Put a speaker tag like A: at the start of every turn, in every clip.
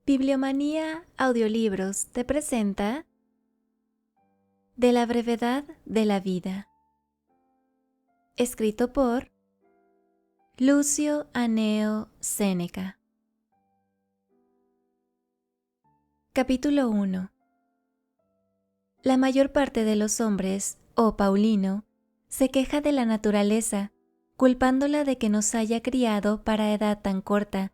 A: Bibliomanía Audiolibros te presenta De la brevedad de la vida, escrito por Lucio Anneo Séneca. Capítulo 1. La mayor parte de los hombres, oh Paulino, se queja de la naturaleza, culpándola de que nos haya criado para edad tan corta,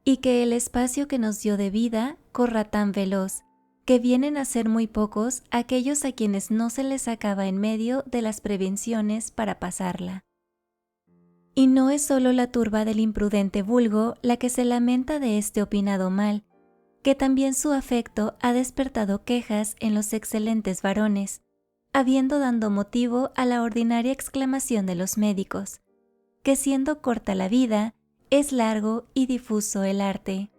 A: y que el espacio que nos dio de vida corra tan veloz, que vienen a ser muy pocos aquellos a quienes no se les acaba en medio de las prevenciones para pasarla. Y no es solo la turba del imprudente vulgo la que se lamenta de este opinado mal, que también su afecto ha despertado quejas en los excelentes varones, habiendo dado motivo a la ordinaria exclamación de los médicos, que siendo corta la vida, es largo y difuso el arte.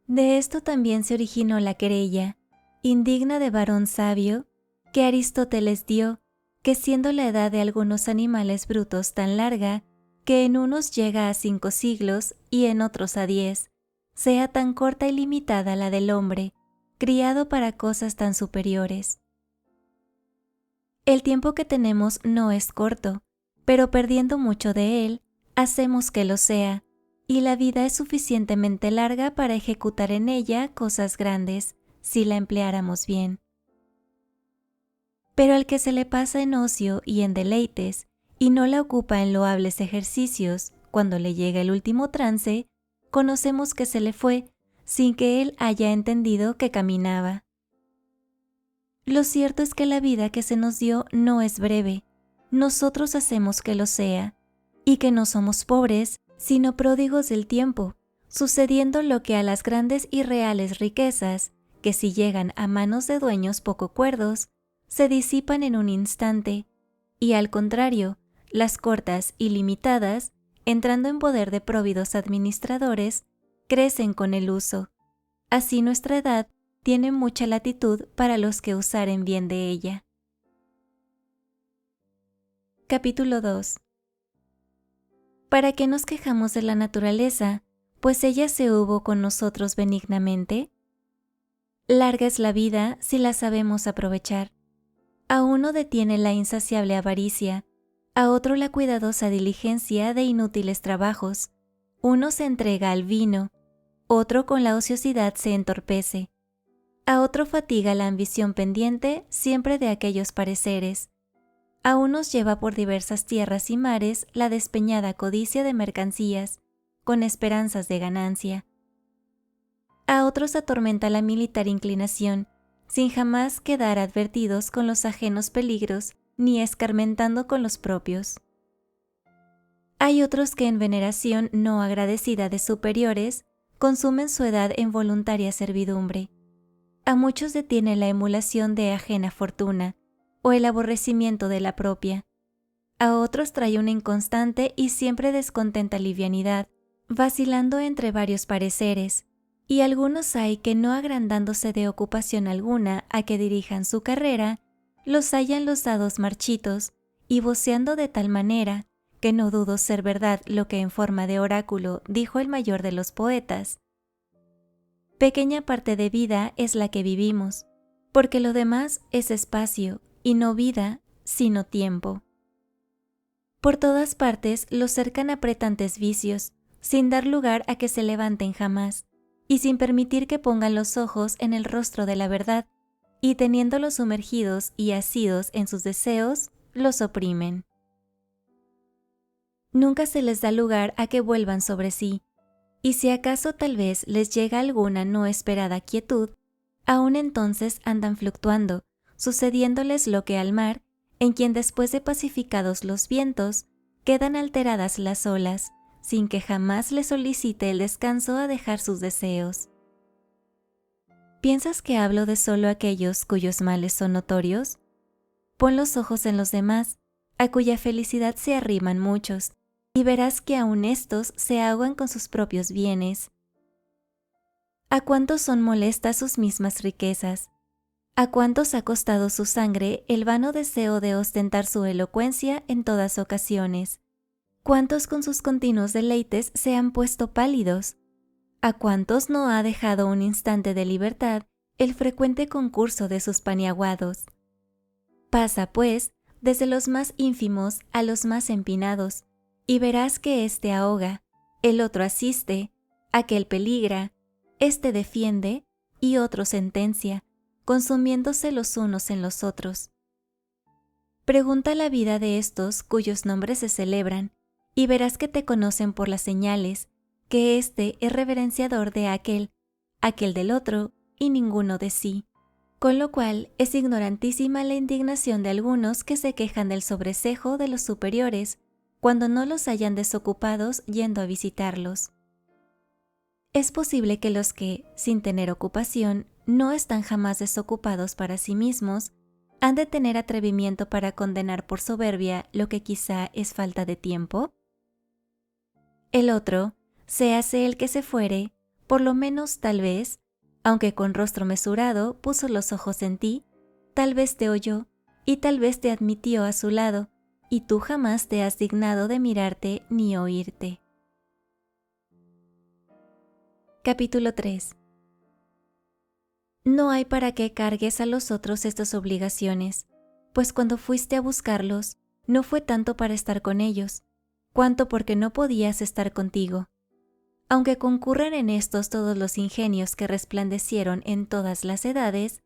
A: De esto también se originó la querella, indigna de varón sabio, que Aristóteles dio, que siendo la edad de algunos animales brutos tan larga, que en unos llega a 5 siglos y en otros a 10, sea tan corta y limitada la del hombre, criado para cosas tan superiores. El tiempo que tenemos no es corto, pero perdiendo mucho de él, hacemos que lo sea, y la vida es suficientemente larga para ejecutar en ella cosas grandes, si la empleáramos bien. Pero al que se le pasa en ocio y en deleites, y no la ocupa en loables ejercicios, cuando le llega el último trance, conocemos que se le fue, sin que él haya entendido que caminaba. Lo cierto es que la vida que se nos dio no es breve, nosotros hacemos que lo sea, y que no somos pobres, sino pródigos del tiempo, sucediendo lo que a las grandes y reales riquezas, que si llegan a manos de dueños poco cuerdos, se disipan en un instante, y al contrario, las cortas y limitadas, entrando en poder de próvidos administradores, crecen con el uso. Así nuestra edad tiene mucha latitud para los que usaren bien de ella. Capítulo 2. ¿Para qué nos quejamos de la naturaleza, pues ella se hubo con nosotros benignamente? Larga es la vida si la sabemos aprovechar. A uno detiene la insaciable avaricia, a otro la cuidadosa diligencia de inútiles trabajos, uno se entrega al vino, otro con la ociosidad se entorpece, a otro fatiga la ambición pendiente siempre de aquellos pareceres, a unos lleva por diversas tierras y mares la despeñada codicia de mercancías, con esperanzas de ganancia. A otros atormenta la militar inclinación, sin jamás quedar advertidos con los ajenos peligros, ni escarmentando con los propios. Hay otros que en veneración no agradecida de superiores, consumen su edad en voluntaria servidumbre. A muchos detiene la emulación de ajena fortuna, o el aborrecimiento de la propia. A otros trae una inconstante y siempre descontenta livianidad, vacilando entre varios pareceres, y algunos hay que no agrandándose de ocupación alguna a que dirijan su carrera, los hallan los dados marchitos, y voceando de tal manera, que no dudo ser verdad lo que en forma de oráculo dijo el mayor de los poetas. Pequeña parte de vida es la que vivimos, porque lo demás es espacio, y no vida, sino tiempo. Por todas partes los cercan apretantes vicios, sin dar lugar a que se levanten jamás, y sin permitir que pongan los ojos en el rostro de la verdad, y teniéndolos sumergidos y asidos en sus deseos, los oprimen. Nunca se les da lugar a que vuelvan sobre sí, y si acaso tal vez les llega alguna no esperada quietud, aún entonces andan fluctuando, sucediéndoles lo que al mar, en quien después de pacificados los vientos, quedan alteradas las olas, sin que jamás les solicite el descanso a dejar sus deseos. ¿Piensas que hablo de solo aquellos cuyos males son notorios? Pon los ojos en los demás, a cuya felicidad se arriman muchos, y verás que aun éstos se ahogan con sus propios bienes. ¿A cuántos son molestas sus mismas riquezas? ¿A cuántos ha costado su sangre el vano deseo de ostentar su elocuencia en todas ocasiones? ¿Cuántos con sus continuos deleites se han puesto pálidos? ¿A cuántos no ha dejado un instante de libertad el frecuente concurso de sus paniaguados? Pasa, pues, desde los más ínfimos a los más empinados, y verás que éste ahoga, el otro asiste, aquel peligra, éste defiende y otro sentencia, consumiéndose los unos en los otros. Pregunta la vida de estos cuyos nombres se celebran, y verás que te conocen por las señales, que éste es reverenciador de aquel del otro, y ninguno de sí. Con lo cual es ignorantísima la indignación de algunos que se quejan del sobrecejo de los superiores cuando no los hayan desocupados yendo a visitarlos. Es posible que los que, sin tener ocupación, no están jamás desocupados para sí mismos, han de tener atrevimiento para condenar por soberbia lo que quizá es falta de tiempo. El otro, séase el que se fuere, por lo menos tal vez, aunque con rostro mesurado puso los ojos en ti, tal vez te oyó y tal vez te admitió a su lado, y tú jamás te has dignado de mirarte ni oírte. Capítulo 3. No hay para qué cargues a los otros estas obligaciones, pues cuando fuiste a buscarlos, no fue tanto para estar con ellos, cuanto porque no podías estar contigo. Aunque concurran en estos todos los ingenios que resplandecieron en todas las edades,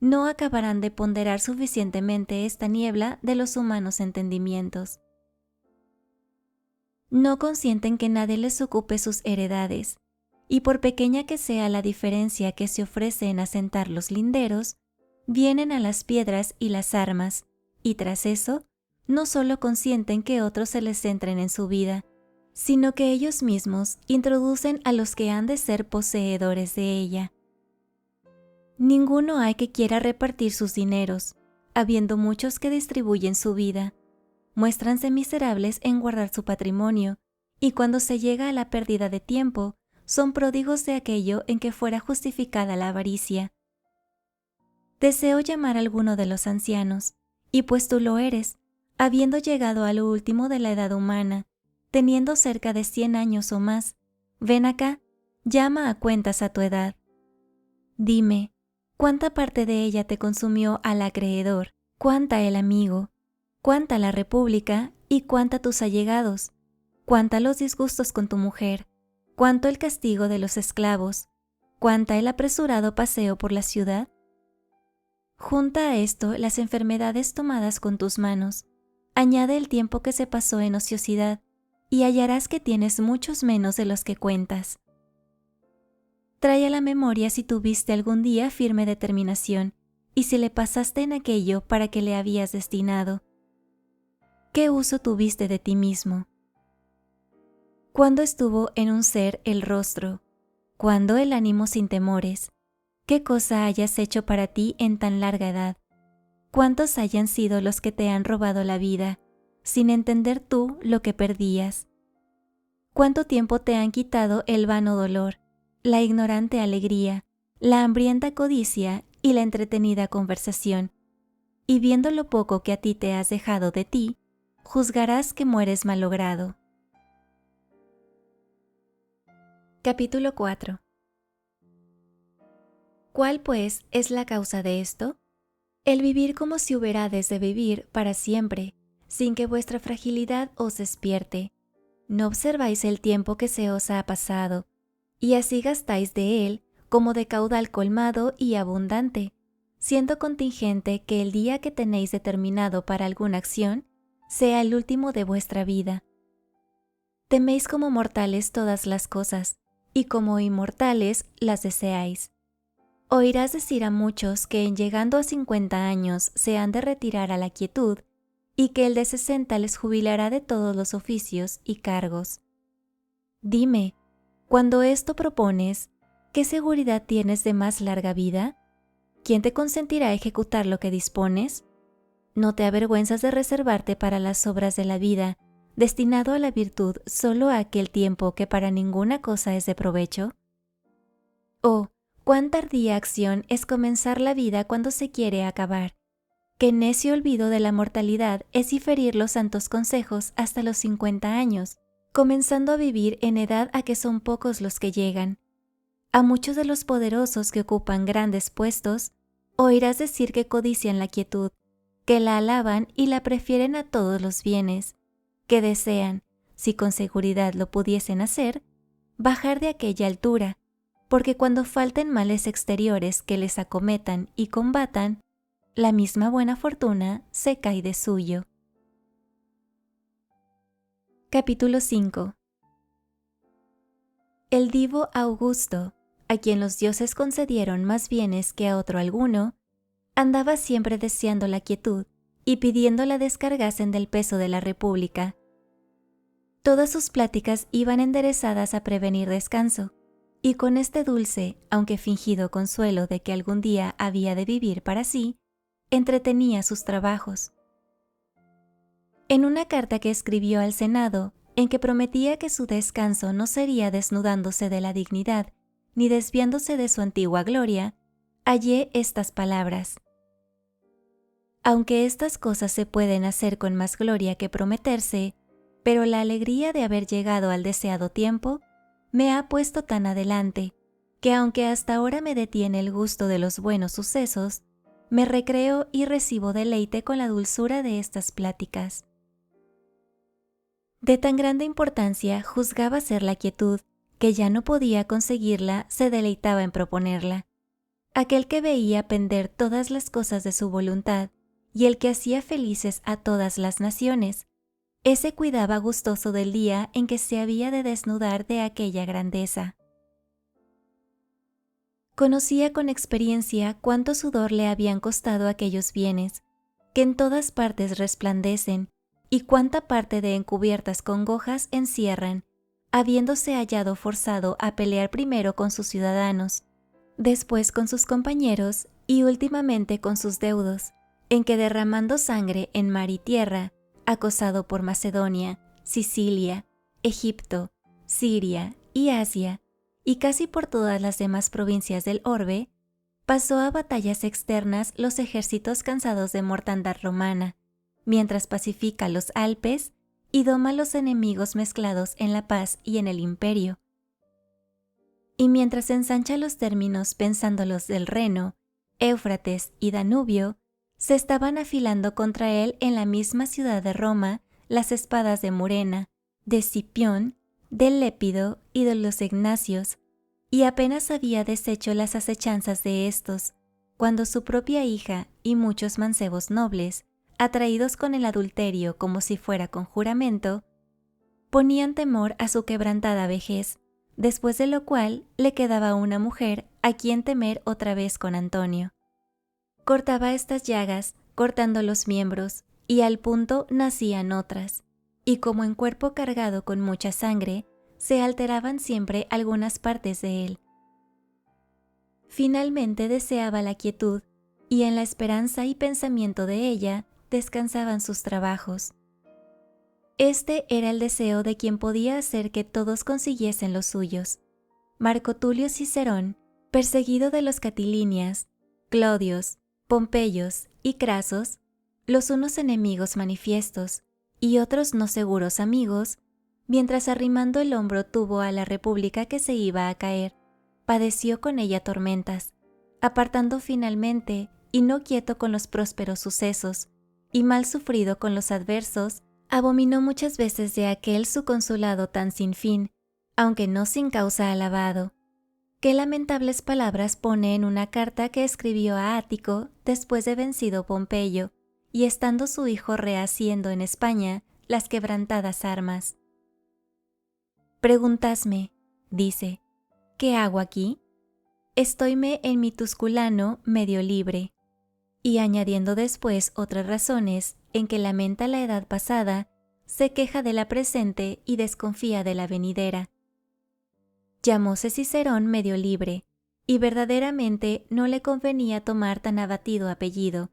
A: no acabarán de ponderar suficientemente esta niebla de los humanos entendimientos. No consienten que nadie les ocupe sus heredades, y por pequeña que sea la diferencia que se ofrece en asentar los linderos, vienen a las piedras y las armas, y tras eso, no solo consienten que otros se les centren en su vida, sino que ellos mismos introducen a los que han de ser poseedores de ella. Ninguno hay que quiera repartir sus dineros, habiendo muchos que distribuyen su vida. Muéstranse miserables en guardar su patrimonio, y cuando se llega a la pérdida de tiempo, son pródigos de aquello en que fuera justificada la avaricia. Deseo llamar a alguno de los ancianos, y pues tú lo eres, habiendo llegado a lo último de la edad humana, teniendo cerca de 100 años o más, ven acá, llama a cuentas a tu edad. Dime, ¿cuánta parte de ella te consumió al acreedor, cuánta el amigo, cuánta la república y cuánta tus allegados, cuánta los disgustos con tu mujer, cuánto el castigo de los esclavos, cuánta el apresurado paseo por la ciudad? Junta a esto las enfermedades tomadas con tus manos, añade el tiempo que se pasó en ociosidad, y hallarás que tienes muchos menos de los que cuentas. Trae a la memoria si tuviste algún día firme determinación, y si le pasaste en aquello para que le habías destinado. ¿Qué uso tuviste de ti mismo? ¿Cuándo estuvo en un ser el rostro? ¿Cuándo el ánimo sin temores? ¿Qué cosa hayas hecho para ti en tan larga edad? ¿Cuántos hayan sido los que te han robado la vida, sin entender tú lo que perdías? ¿Cuánto tiempo te han quitado el vano dolor, la ignorante alegría, la hambrienta codicia y la entretenida conversación? Y viendo lo poco que a ti te has dejado de ti, juzgarás que mueres malogrado. Capítulo 4. ¿Cuál, pues, es la causa de esto? El vivir como si hubierades de vivir para siempre, sin que vuestra fragilidad os despierte. No observáis el tiempo que se os ha pasado, y así gastáis de él como de caudal colmado y abundante, siendo contingente que el día que tenéis determinado para alguna acción sea el último de vuestra vida. Teméis como mortales todas las cosas, y como inmortales las deseáis. Oirás decir a muchos que en llegando a 50 años se han de retirar a la quietud, y que el de 60 les jubilará de todos los oficios y cargos. Dime, cuando esto propones, ¿qué seguridad tienes de más larga vida? ¿Quién te consentirá ejecutar lo que dispones? ¿No te avergüenzas de reservarte para las obras de la vida, destinado a la virtud solo a aquel tiempo que para ninguna cosa es de provecho? Oh, cuán tardía acción es comenzar la vida cuando se quiere acabar. Qué necio olvido de la mortalidad es diferir los santos consejos hasta los 50 años, comenzando a vivir en edad a que son pocos los que llegan, A muchos de los poderosos que ocupan grandes puestos, oirás decir que codician la quietud, que la alaban y la prefieren a todos los bienes, que desean, si con seguridad lo pudiesen hacer, bajar de aquella altura, porque cuando falten males exteriores que les acometan y combatan, la misma buena fortuna se cae de suyo. Capítulo 5. El divo Augusto, a quien los dioses concedieron más bienes que a otro alguno, andaba siempre deseando la quietud y pidiendo la descargasen del peso de la república. Todas sus pláticas iban enderezadas a prevenir descanso, y con este dulce, aunque fingido consuelo de que algún día había de vivir para sí, entretenía sus trabajos. En una carta que escribió al Senado, en que prometía que su descanso no sería desnudándose de la dignidad, ni desviándose de su antigua gloria, hallé estas palabras: aunque estas cosas se pueden hacer con más gloria que prometerse, pero la alegría de haber llegado al deseado tiempo me ha puesto tan adelante, que aunque hasta ahora me detiene el gusto de los buenos sucesos, me recreo y recibo deleite con la dulzura de estas pláticas. De tan grande importancia juzgaba ser la quietud, que ya no podía conseguirla, se deleitaba en proponerla. Aquel que veía pender todas las cosas de su voluntad, y el que hacía felices a todas las naciones, ese cuidaba gustoso del día en que se había de desnudar de aquella grandeza. Conocía con experiencia cuánto sudor le habían costado aquellos bienes, que en todas partes resplandecen, y cuánta parte de encubiertas congojas encierran, habiéndose hallado forzado a pelear primero con sus ciudadanos, después con sus compañeros y últimamente con sus deudos, en que derramando sangre en mar y tierra, acosado por Macedonia, Sicilia, Egipto, Siria y Asia, y casi por todas las demás provincias del orbe, pasó a batallas externas los ejércitos cansados de mortandad romana, mientras pacifica los Alpes y doma los enemigos mezclados en la paz y en el imperio. Y mientras ensancha los términos pensándolos del Reno, Éufrates y Danubio, se estaban afilando contra él en la misma ciudad de Roma las espadas de Murena, de Scipión, de Lépido y de los Ignacios, y apenas había deshecho las acechanzas de éstos, cuando su propia hija y muchos mancebos nobles, atraídos con el adulterio como si fuera con juramento, ponían temor a su quebrantada vejez, después de lo cual le quedaba una mujer a quien temer otra vez con Antonio. Cortaba estas llagas, cortando los miembros, y al punto nacían otras, y como en cuerpo cargado con mucha sangre, se alteraban siempre algunas partes de él. Finalmente deseaba la quietud, y en la esperanza y pensamiento de ella descansaban sus trabajos. Este era el deseo de quien podía hacer que todos consiguiesen los suyos. Marco Tulio Cicerón, perseguido de los Catilinias, Clodios, Pompeyos y Crasos, los unos enemigos manifiestos y otros no seguros amigos, mientras arrimando el hombro tuvo a la república que se iba a caer, padeció con ella tormentas, apartando finalmente y no quieto con los prósperos sucesos, y mal sufrido con los adversos, abominó muchas veces de aquel su consulado tan sin fin, aunque no sin causa alabado. Qué lamentables palabras pone en una carta que escribió a Ático después de vencido Pompeyo, y estando su hijo rehaciendo en España las quebrantadas armas. Preguntadme, dice, ¿qué hago aquí? Estoyme en mi Tusculano medio libre. Y añadiendo después otras razones en que lamenta la edad pasada, se queja de la presente y desconfía de la venidera. Llamóse Cicerón medio libre, y verdaderamente no le convenía tomar tan abatido apellido,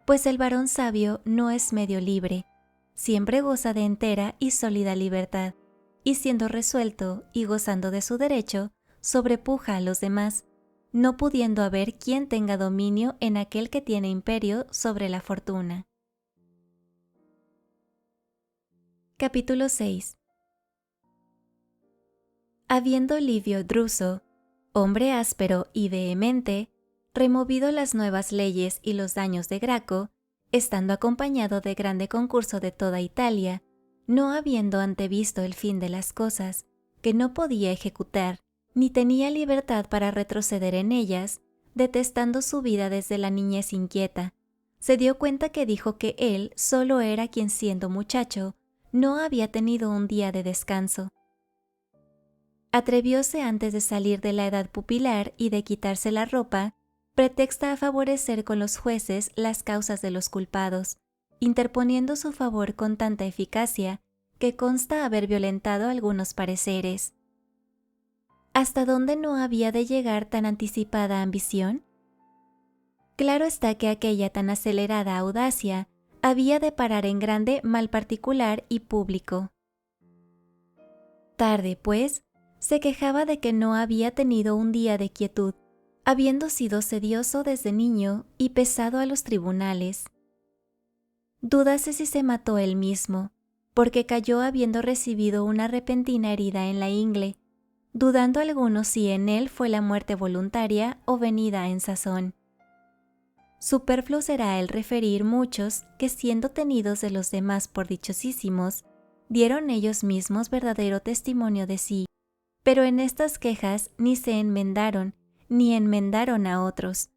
A: pues el varón sabio no es medio libre, siempre goza de entera y sólida libertad, y siendo resuelto y gozando de su derecho, sobrepuja a los demás, no pudiendo haber quien tenga dominio en aquel que tiene imperio sobre la fortuna. Capítulo 6. Habiendo Livio Druso, hombre áspero y vehemente, removido las nuevas leyes y los daños de Graco, estando acompañado de grande concurso de toda Italia, no habiendo antevisto el fin de las cosas, que no podía ejecutar, ni tenía libertad para retroceder en ellas, detestando su vida desde la niñez inquieta, se dio cuenta que dijo que él solo era quien siendo muchacho, no había tenido un día de descanso. Atrevióse antes de salir de la edad pupilar y de quitarse la ropa, pretexta a favorecer con los jueces las causas de los culpados, interponiendo su favor con tanta eficacia que consta haber violentado algunos pareceres. ¿Hasta dónde no había de llegar tan anticipada ambición? Claro está que aquella tan acelerada audacia había de parar en grande mal particular y público. Tarde, pues, se quejaba de que no había tenido un día de quietud, habiendo sido sedioso desde niño y pesado a los tribunales. Dúdase si se mató él mismo, porque cayó habiendo recibido una repentina herida en la ingle, dudando algunos si en él fue la muerte voluntaria o venida en sazón. Superfluo será el referir muchos que, siendo tenidos de los demás por dichosísimos, dieron ellos mismos verdadero testimonio de sí, pero en estas quejas ni se enmendaron, ni enmendaron a otros,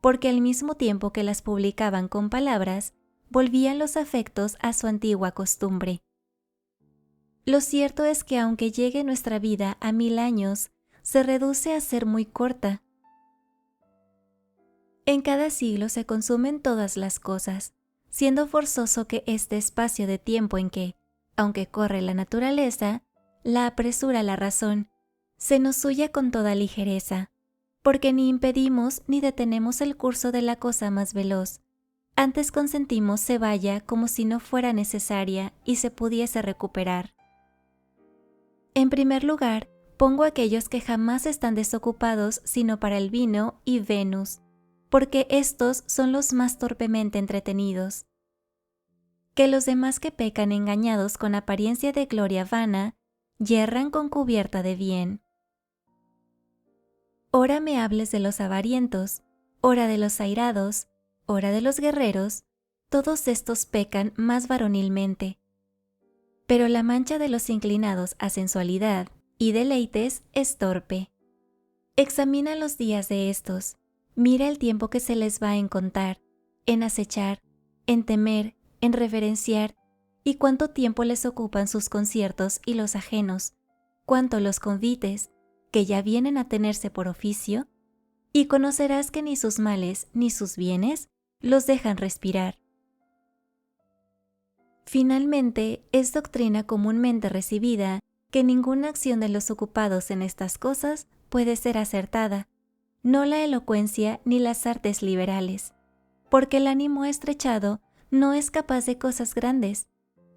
A: porque al mismo tiempo que las publicaban con palabras, volvían los afectos a su antigua costumbre. Lo cierto es que aunque llegue nuestra vida a 1000 años, se reduce a ser muy corta. En cada siglo se consumen todas las cosas, siendo forzoso que este espacio de tiempo en que, aunque corre la naturaleza, la apresura la razón, se nos huya con toda ligereza, porque ni impedimos ni detenemos el curso de la cosa más veloz, antes consentimos se vaya como si no fuera necesaria y se pudiese recuperar. En primer lugar, pongo aquellos que jamás están desocupados sino para el vino y Venus, porque estos son los más torpemente entretenidos. Que los demás que pecan engañados con apariencia de gloria vana, yerran con cubierta de bien. Ora me hables de los avarientos, ora de los airados, ora de los guerreros, todos estos pecan más varonilmente. Pero la mancha de los inclinados a sensualidad y deleites es torpe. Examina los días de estos, mira el tiempo que se les va en contar, en acechar, en temer, en reverenciar, y cuánto tiempo les ocupan sus conciertos y los ajenos, cuánto los convites, que ya vienen a tenerse por oficio, y conocerás que ni sus males ni sus bienes los dejan respirar. Finalmente, es doctrina comúnmente recibida que ninguna acción de los ocupados en estas cosas puede ser acertada, no la elocuencia ni las artes liberales, porque el ánimo estrechado no es capaz de cosas grandes,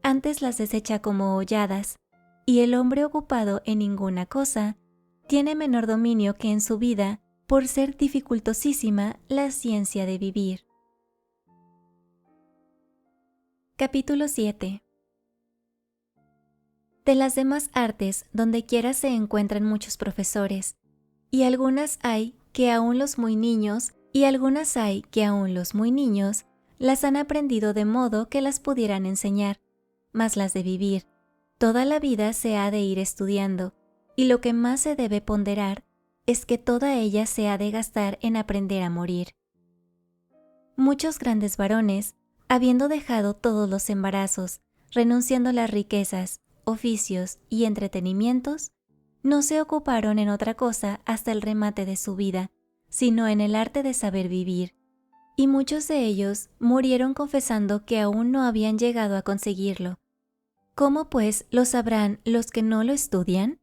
A: antes las desecha como holladas, y el hombre ocupado en ninguna cosa tiene menor dominio que en su vida por ser dificultosísima la ciencia de vivir. Capítulo 7. De las demás artes, donde quiera se encuentran muchos profesores, y algunas hay que aún los muy niños, las han aprendido de modo que las pudieran enseñar, mas las de vivir, toda la vida se ha de ir estudiando, y lo que más se debe ponderar es que toda ella se ha de gastar en aprender a morir. Muchos grandes varones, habiendo dejado todos los embarazos, renunciando a las riquezas, oficios y entretenimientos, no se ocuparon en otra cosa hasta el remate de su vida, sino en el arte de saber vivir, y muchos de ellos murieron confesando que aún no habían llegado a conseguirlo. ¿Cómo pues lo sabrán los que no lo estudian?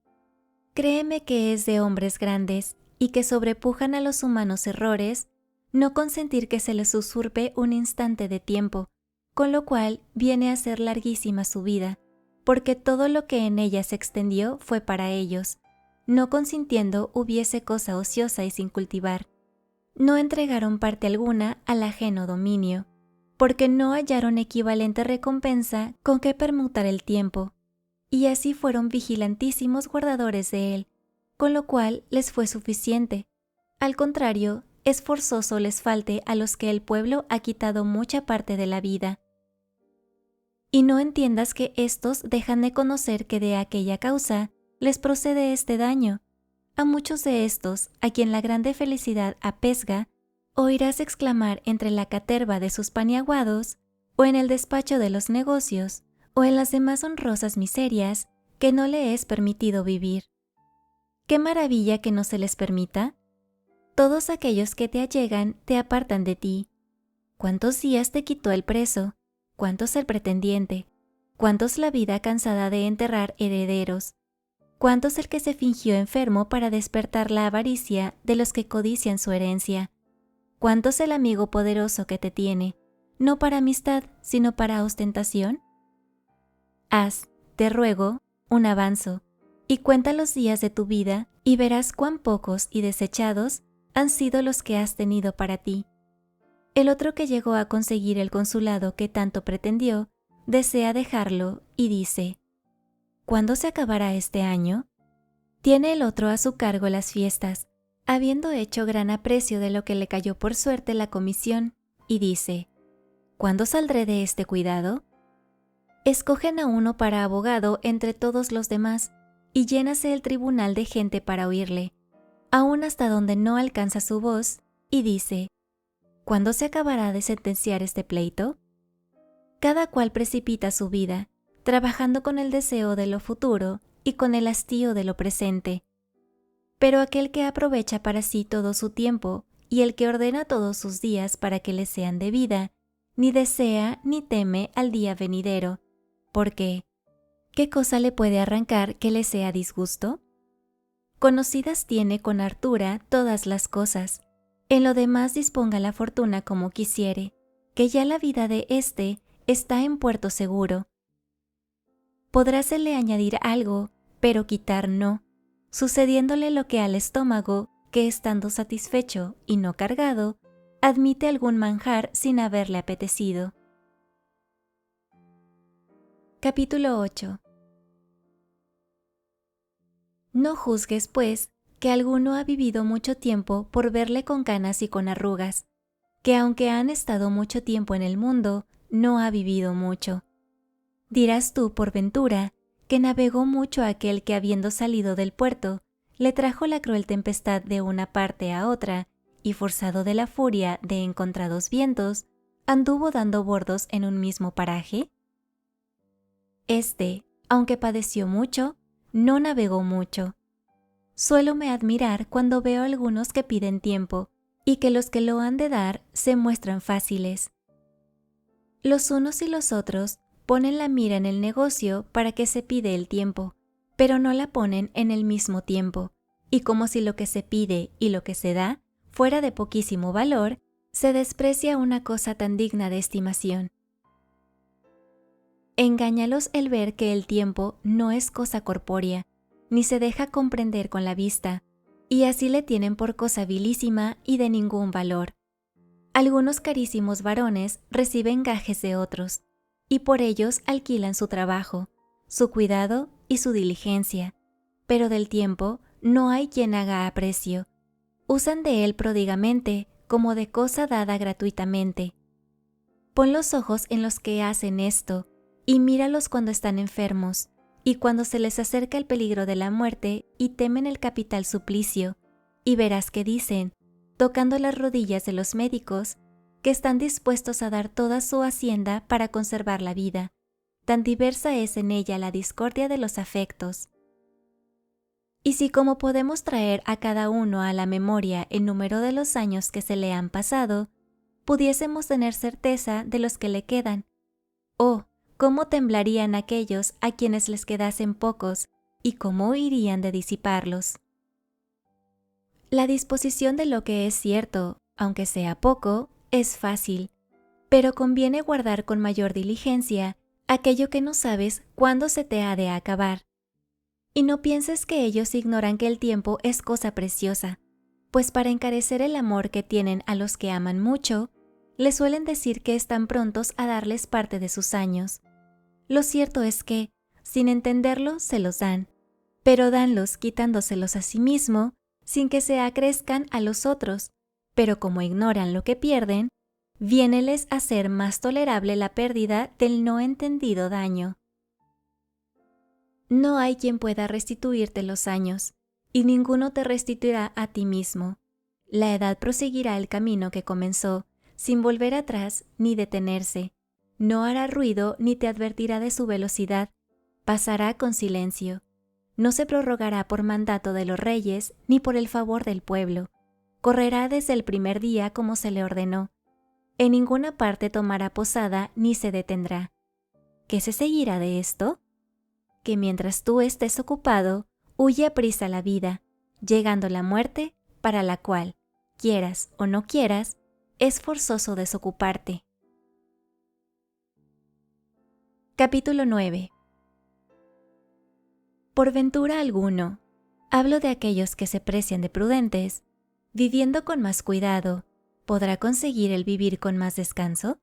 A: Créeme que es de hombres grandes y que sobrepujan a los humanos errores, no consentir que se les usurpe un instante de tiempo, con lo cual viene a ser larguísima su vida, porque todo lo que en ella se extendió fue para ellos, no consintiendo hubiese cosa ociosa y sin cultivar. No entregaron parte alguna al ajeno dominio, porque no hallaron equivalente recompensa con que permutar el tiempo, y así fueron vigilantísimos guardadores de él, con lo cual les fue suficiente. Al contrario, es forzoso les falte a los que el pueblo ha quitado mucha parte de la vida. Y no entiendas que éstos dejan de conocer que de aquella causa les procede este daño. A muchos de estos, a quien la grande felicidad apesga, oirás exclamar entre la caterva de sus paniaguados, o en el despacho de los negocios, o en las demás honrosas miserias, que no le es permitido vivir. ¿Qué maravilla que no se les permita? Todos aquellos que te allegan te apartan de ti. ¿Cuántos días te quitó el preso? ¿Cuántos el pretendiente? ¿Cuántos la vida cansada de enterrar herederos? ¿Cuántos el que se fingió enfermo para despertar la avaricia de los que codician su herencia? ¿Cuántos el amigo poderoso que te tiene, no para amistad, sino para ostentación? Haz, te ruego, un avanzo, y cuenta los días de tu vida, y verás cuán pocos y desechados han sido los que has tenido para ti. El otro que llegó a conseguir el consulado que tanto pretendió, desea dejarlo y dice: ¿cuándo se acabará este año? Tiene el otro a su cargo las fiestas, habiendo hecho gran aprecio de lo que le cayó por suerte la comisión, y dice: ¿cuándo saldré de este cuidado? Escogen a uno para abogado entre todos los demás, y llénase el tribunal de gente para oírle, aún hasta donde no alcanza su voz, y dice: ¿cuándo se acabará de sentenciar este pleito? Cada cual precipita su vida, trabajando con el deseo de lo futuro y con el hastío de lo presente. Pero aquel que aprovecha para sí todo su tiempo y el que ordena todos sus días para que le sean de vida, ni desea ni teme al día venidero, porque ¿qué cosa le puede arrancar que le sea disgusto? Conocidas tiene con hartura todas las cosas, en lo demás disponga la fortuna como quisiere, que ya la vida de éste está en puerto seguro. Podrásele añadir algo, pero quitar no, sucediéndole lo que al estómago, que estando satisfecho y no cargado, admite algún manjar sin haberle apetecido. Capítulo 8. No juzgues, pues, que alguno ha vivido mucho tiempo por verle con canas y con arrugas, que aunque han estado mucho tiempo en el mundo, no ha vivido mucho. Dirás tú, por ventura, que navegó mucho aquel que habiendo salido del puerto, le trajo la cruel tempestad de una parte a otra, y forzado de la furia de encontrados vientos, anduvo dando bordos en un mismo paraje. Este, aunque padeció mucho, no navegó mucho. Suélome admirar cuando veo algunos que piden tiempo, y que los que lo han de dar se muestran fáciles. Los unos y los otros ponen la mira en el negocio para que se pide el tiempo, pero no la ponen en el mismo tiempo, y como si lo que se pide y lo que se da fuera de poquísimo valor, se desprecia una cosa tan digna de estimación. Engáñalos el ver que el tiempo no es cosa corpórea, ni se deja comprender con la vista, y así le tienen por cosa vilísima y de ningún valor. Algunos carísimos varones reciben gajes de otros, y por ellos alquilan su trabajo, su cuidado y su diligencia, pero del tiempo no hay quien haga aprecio. Usan de él pródigamente como de cosa dada gratuitamente. Pon los ojos en los que hacen esto, y míralos cuando están enfermos, y cuando se les acerca el peligro de la muerte y temen el capital suplicio, y verás que dicen, tocando las rodillas de los médicos, que están dispuestos a dar toda su hacienda para conservar la vida. Tan diversa es en ella la discordia de los afectos. Y si como podemos traer a cada uno a la memoria el número de los años que se le han pasado, pudiésemos tener certeza de los que le quedan. Oh, cómo temblarían aquellos a quienes les quedasen pocos, y cómo huirían de disiparlos. La disposición de lo que es cierto, aunque sea poco, es fácil, pero conviene guardar con mayor diligencia aquello que no sabes cuándo se te ha de acabar. Y no pienses que ellos ignoran que el tiempo es cosa preciosa, pues para encarecer el amor que tienen a los que aman mucho, les suelen decir que están prontos a darles parte de sus años. Lo cierto es que, sin entenderlo, se los dan, pero danlos quitándoselos a sí mismo, sin que se acrezcan a los otros, pero como ignoran lo que pierden, viéneles a ser más tolerable la pérdida del no entendido daño. No hay quien pueda restituirte los años, y ninguno te restituirá a ti mismo. La edad proseguirá el camino que comenzó, sin volver atrás ni detenerse. No hará ruido ni te advertirá de su velocidad. Pasará con silencio. No se prorrogará por mandato de los reyes ni por el favor del pueblo. Correrá desde el primer día como se le ordenó. En ninguna parte tomará posada ni se detendrá. ¿Qué se seguirá de esto? Que mientras tú estés ocupado, huye aprisa la vida, llegando la muerte, para la cual, quieras o no quieras, es forzoso desocuparte. Capítulo 9. Por ventura alguno, hablo de aquellos que se precian de prudentes, viviendo con más cuidado, ¿podrá conseguir el vivir con más descanso?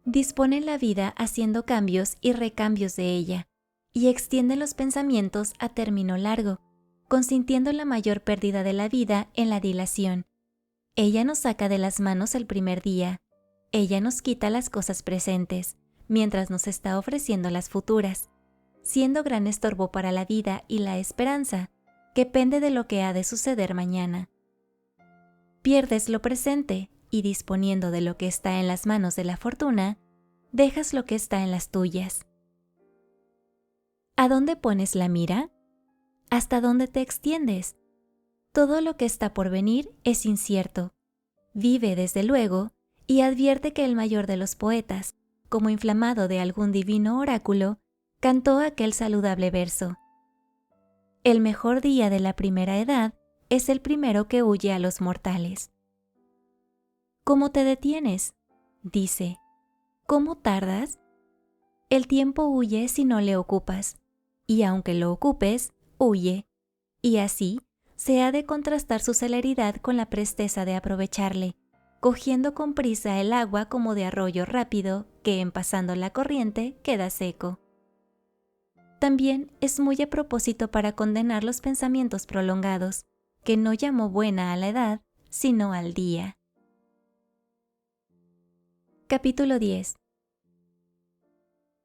A: Disponen la vida haciendo cambios y recambios de ella, y extienden los pensamientos a término largo, consintiendo la mayor pérdida de la vida en la dilación. Ella nos saca de las manos el primer día, ella nos quita las cosas presentes, mientras nos está ofreciendo las futuras, siendo gran estorbo para la vida y la esperanza, que pende de lo que ha de suceder mañana. Pierdes lo presente, y disponiendo de lo que está en las manos de la fortuna, dejas lo que está en las tuyas. ¿A dónde pones la mira? ¿Hasta dónde te extiendes? Todo lo que está por venir es incierto. Vive, desde luego, y advierte que el mayor de los poetas, como inflamado de algún divino oráculo, cantó aquel saludable verso. El mejor día de la primera edad es el primero que huye a los mortales. ¿Cómo te detienes? Dice. ¿Cómo tardas? El tiempo huye si no le ocupas, y aunque lo ocupes, huye, y así se ha de contrastar su celeridad con la presteza de aprovecharle, cogiendo con prisa el agua como de arroyo rápido que en pasando la corriente queda seco. También es muy a propósito para condenar los pensamientos prolongados, que no llamó buena a la edad, sino al día. Capítulo 10.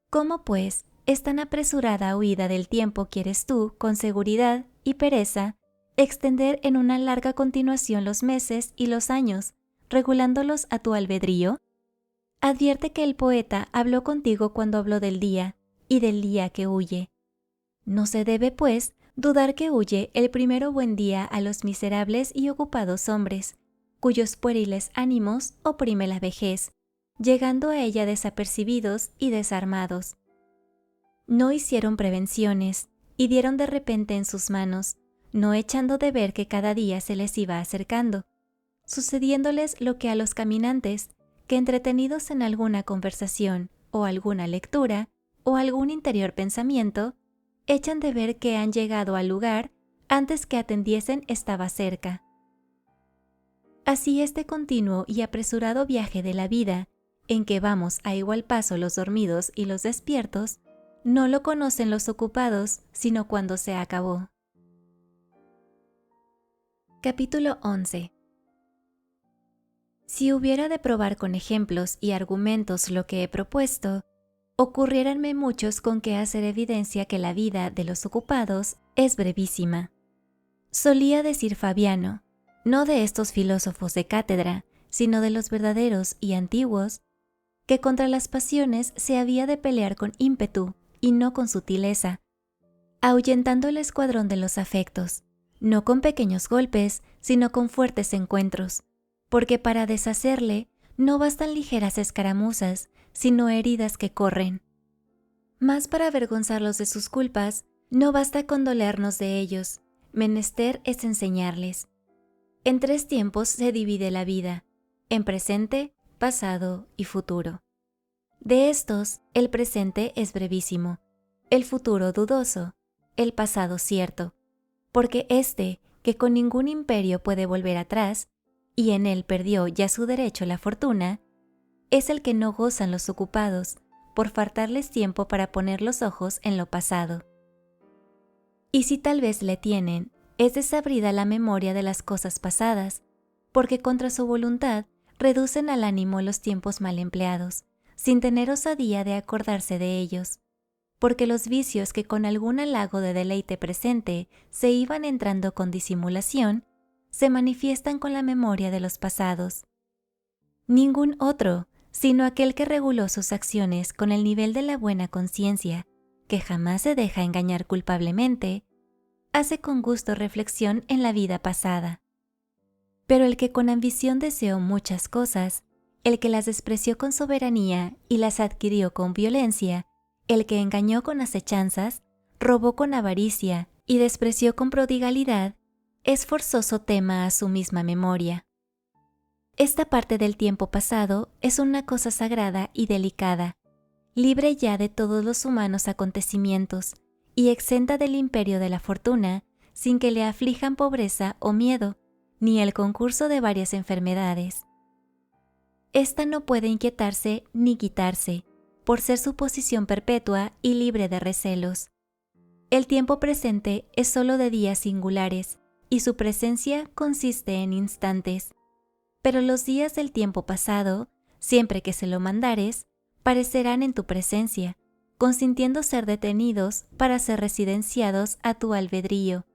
A: ¿Cómo, pues, es tan apresurada huida del tiempo quieres tú, con seguridad y pereza, extender en una larga continuación los meses y los años, regulándolos a tu albedrío? Advierte que el poeta habló contigo cuando habló del día, y del día que huye. No se debe, pues, dudar que huye el primero buen día a los miserables y ocupados hombres, cuyos pueriles ánimos oprime la vejez, llegando a ella desapercibidos y desarmados. No hicieron prevenciones, y dieron de repente en sus manos, no echando de ver que cada día se les iba acercando, sucediéndoles lo que a los caminantes, que entretenidos en alguna conversación, o alguna lectura, o algún interior pensamiento, echan de ver que han llegado al lugar antes que atendiesen estaba cerca. Así este continuo y apresurado viaje de la vida, en que vamos a igual paso los dormidos y los despiertos, no lo conocen los ocupados, sino cuando se acabó. Capítulo 11. Si hubiera de probar con ejemplos y argumentos lo que he propuesto, ocurriéranme muchos con que hacer evidencia que la vida de los ocupados es brevísima. Solía decir Fabiano, no de estos filósofos de cátedra, sino de los verdaderos y antiguos, que contra las pasiones se había de pelear con ímpetu y no con sutileza, ahuyentando el escuadrón de los afectos, no con pequeños golpes, sino con fuertes encuentros, porque para deshacerle no bastan ligeras escaramuzas, sino heridas que corren. Mas para avergonzarlos de sus culpas, no basta condolernos de ellos, menester es enseñarles. En 3 tiempos se divide la vida, en presente, pasado y futuro. De estos, el presente es brevísimo, el futuro dudoso, el pasado cierto, porque éste, que con ningún imperio puede volver atrás, y en él perdió ya su derecho la fortuna, es el que no gozan los ocupados, por faltarles tiempo para poner los ojos en lo pasado. Y si tal vez le tienen, es desabrida la memoria de las cosas pasadas, porque contra su voluntad reducen al ánimo los tiempos mal empleados, sin tener osadía de acordarse de ellos, porque los vicios que con algún halago de deleite presente se iban entrando con disimulación, se manifiestan con la memoria de los pasados. Ningún otro, sino aquel que reguló sus acciones con el nivel de la buena conciencia, que jamás se deja engañar culpablemente, hace con gusto reflexión en la vida pasada. Pero el que con ambición deseó muchas cosas, el que las despreció con soberanía y las adquirió con violencia, el que engañó con acechanzas, robó con avaricia y despreció con prodigalidad, es forzoso tema a su misma memoria. Esta parte del tiempo pasado es una cosa sagrada y delicada, libre ya de todos los humanos acontecimientos y exenta del imperio de la fortuna, sin que le aflijan pobreza o miedo, ni el concurso de varias enfermedades. Esta no puede inquietarse ni quitarse, por ser su posición perpetua y libre de recelos. El tiempo presente es sólo de días singulares, y su presencia consiste en instantes. Pero los días del tiempo pasado, siempre que se lo mandares, parecerán en tu presencia, consintiendo ser detenidos para ser residenciados a tu albedrío.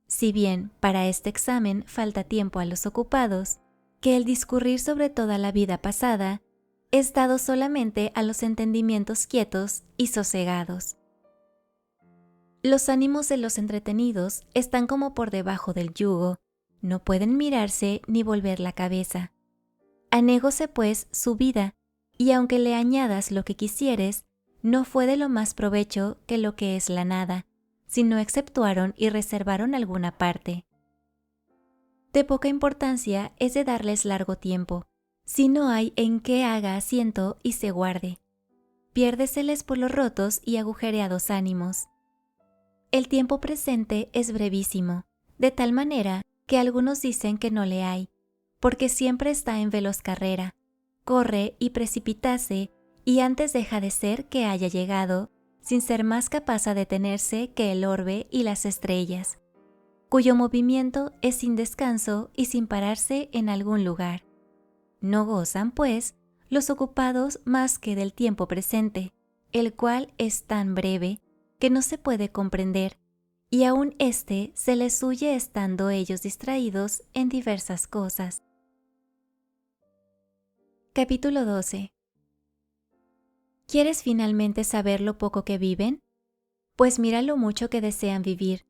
A: Si bien para este examen falta tiempo a los ocupados, que el discurrir sobre toda la vida pasada es dado solamente a los entendimientos quietos y sosegados. Los ánimos de los entretenidos están como por debajo del yugo, no pueden mirarse ni volver la cabeza. Anegóse pues su vida, y aunque le añadas lo que quisieres, no fue de lo más provecho que lo que es la nada, sino exceptuaron y reservaron alguna parte. De poca importancia es de darles largo tiempo, si no hay en qué haga asiento y se guarde. Piérdeseles por los rotos y agujereados ánimos. El tiempo presente es brevísimo, de tal manera que algunos dicen que no le hay, porque siempre está en veloz carrera, corre y precipitase, y antes deja de ser que haya llegado, sin ser más capaz de detenerse que el orbe y las estrellas, cuyo movimiento es sin descanso y sin pararse en algún lugar. No gozan, pues, los ocupados más que del tiempo presente, el cual es tan breve que no se puede comprender, y aún éste se les huye estando ellos distraídos en diversas cosas. Capítulo 12. ¿Quieres finalmente saber lo poco que viven? Pues mira lo mucho que desean vivir.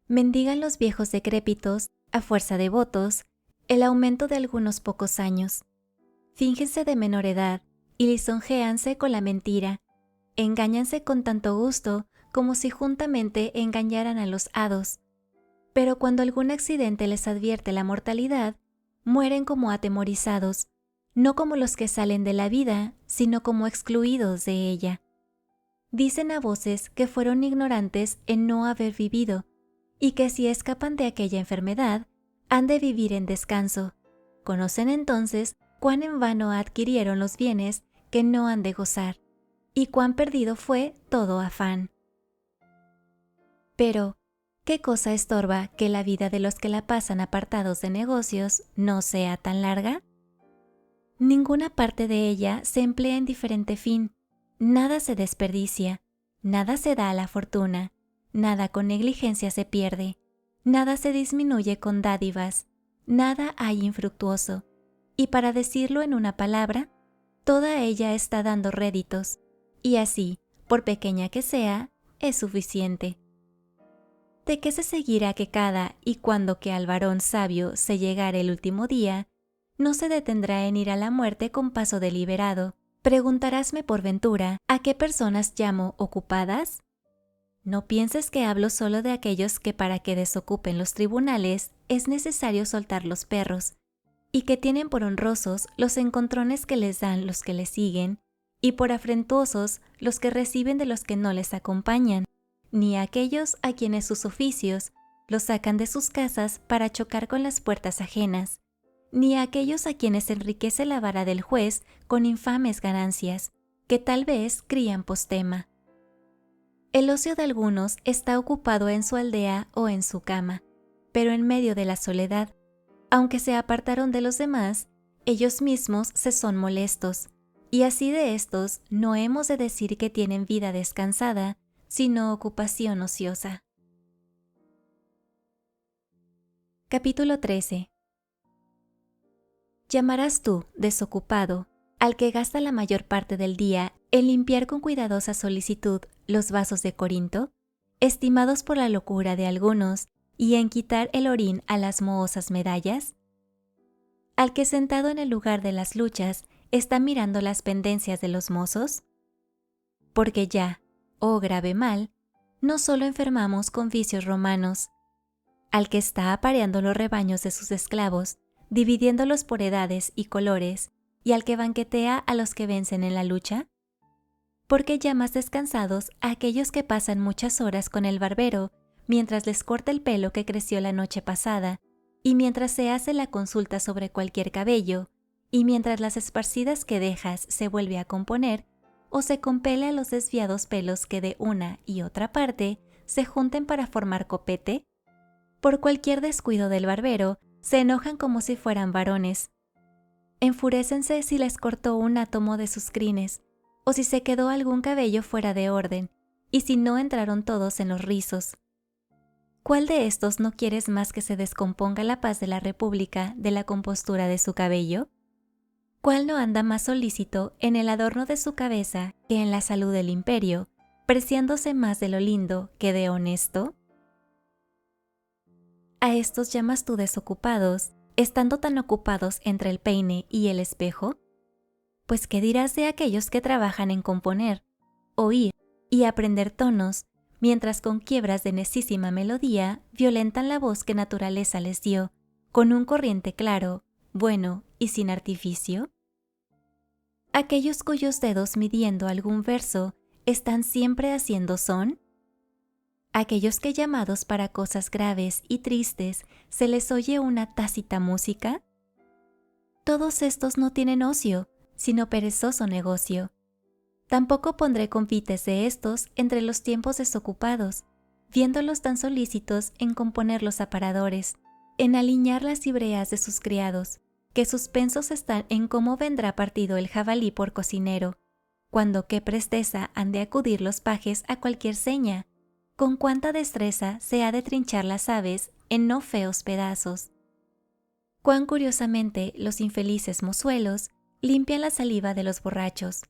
A: Mendigan los viejos decrépitos, a fuerza de votos, el aumento de algunos pocos años. Fíngense de menor edad y lisonjéanse con la mentira. Engáñanse con tanto gusto como si juntamente engañaran a los hados. Pero cuando algún accidente les advierte la mortalidad, mueren como atemorizados, no como los que salen de la vida, sino como excluidos de ella. Dicen a voces que fueron ignorantes en no haber vivido, y que si escapan de aquella enfermedad, han de vivir en descanso. Conocen entonces cuán en vano adquirieron los bienes que no han de gozar, y cuán perdido fue todo afán. Pero, ¿qué cosa estorba que la vida de los que la pasan apartados de negocios no sea tan larga? Ninguna parte de ella se emplea en diferente fin, nada se desperdicia, nada se da a la fortuna, nada con negligencia se pierde, nada se disminuye con dádivas, nada hay infructuoso, y para decirlo en una palabra, toda ella está dando réditos, y así, por pequeña que sea, es suficiente. ¿De qué se seguirá que cada y cuando que al varón sabio se llegare el último día, no se detendrá en ir a la muerte con paso deliberado? Preguntarásme por ventura, ¿a qué personas llamo ocupadas? No pienses que hablo solo de aquellos que para que desocupen los tribunales es necesario soltar los perros, y que tienen por honrosos los encontrones que les dan los que les siguen, y por afrentosos los que reciben de los que no les acompañan, ni a aquellos a quienes sus oficios los sacan de sus casas para chocar con las puertas ajenas, ni a aquellos a quienes enriquece la vara del juez con infames ganancias, que tal vez crían postema. El ocio de algunos está ocupado en su aldea o en su cama, pero en medio de la soledad, aunque se apartaron de los demás, ellos mismos se son molestos, y así de estos no hemos de decir que tienen vida descansada, sino ocupación ociosa. Capítulo 13. ¿Llamarás tú desocupado al que gasta la mayor parte del día en limpiar con cuidadosa solicitud los vasos de Corinto, estimados por la locura de algunos, y en quitar el orín a las mohosas medallas? ¿Al que sentado en el lugar de las luchas está mirando las pendencias de los mozos? Porque ya, oh grave mal, no solo enfermamos con vicios romanos, al que está apareando los rebaños de sus esclavos, dividiéndolos por edades y colores, y al que banquetea a los que vencen en la lucha? ¿Por qué llamas descansados a aquellos que pasan muchas horas con el barbero mientras les corta el pelo que creció la noche pasada, y mientras se hace la consulta sobre cualquier cabello, y mientras las esparcidas quedejas se vuelve a componer, o se compele a los desviados pelos que de una y otra parte se junten para formar copete? Por cualquier descuido del barbero, se enojan como si fueran varones. Enfurécense si les cortó un átomo de sus crines, o si se quedó algún cabello fuera de orden, y si no entraron todos en los rizos. ¿Cuál de estos no quieres más que se descomponga la paz de la República de la compostura de su cabello? ¿Cuál no anda más solícito en el adorno de su cabeza que en la salud del imperio, preciándose más de lo lindo que de honesto? ¿A estos llamas tú desocupados, estando tan ocupados entre el peine y el espejo? Pues ¿qué dirás de aquellos que trabajan en componer, oír y aprender tonos, mientras con quiebras de necísima melodía violentan la voz que naturaleza les dio, con un corriente claro, bueno y sin artificio? ¿Aquellos cuyos dedos midiendo algún verso están siempre haciendo son? ¿Aquellos que llamados para cosas graves y tristes se les oye una tácita música? Todos estos no tienen ocio, sino perezoso negocio. Tampoco pondré confites de estos entre los tiempos desocupados, viéndolos tan solícitos en componer los aparadores, en aliñar las ibreas de sus criados, que suspensos están en cómo vendrá partido el jabalí por cocinero, cuando qué presteza han de acudir los pajes a cualquier seña, con cuánta destreza se ha de trinchar las aves en no feos pedazos. Cuán curiosamente los infelices mozuelos limpian la saliva de los borrachos.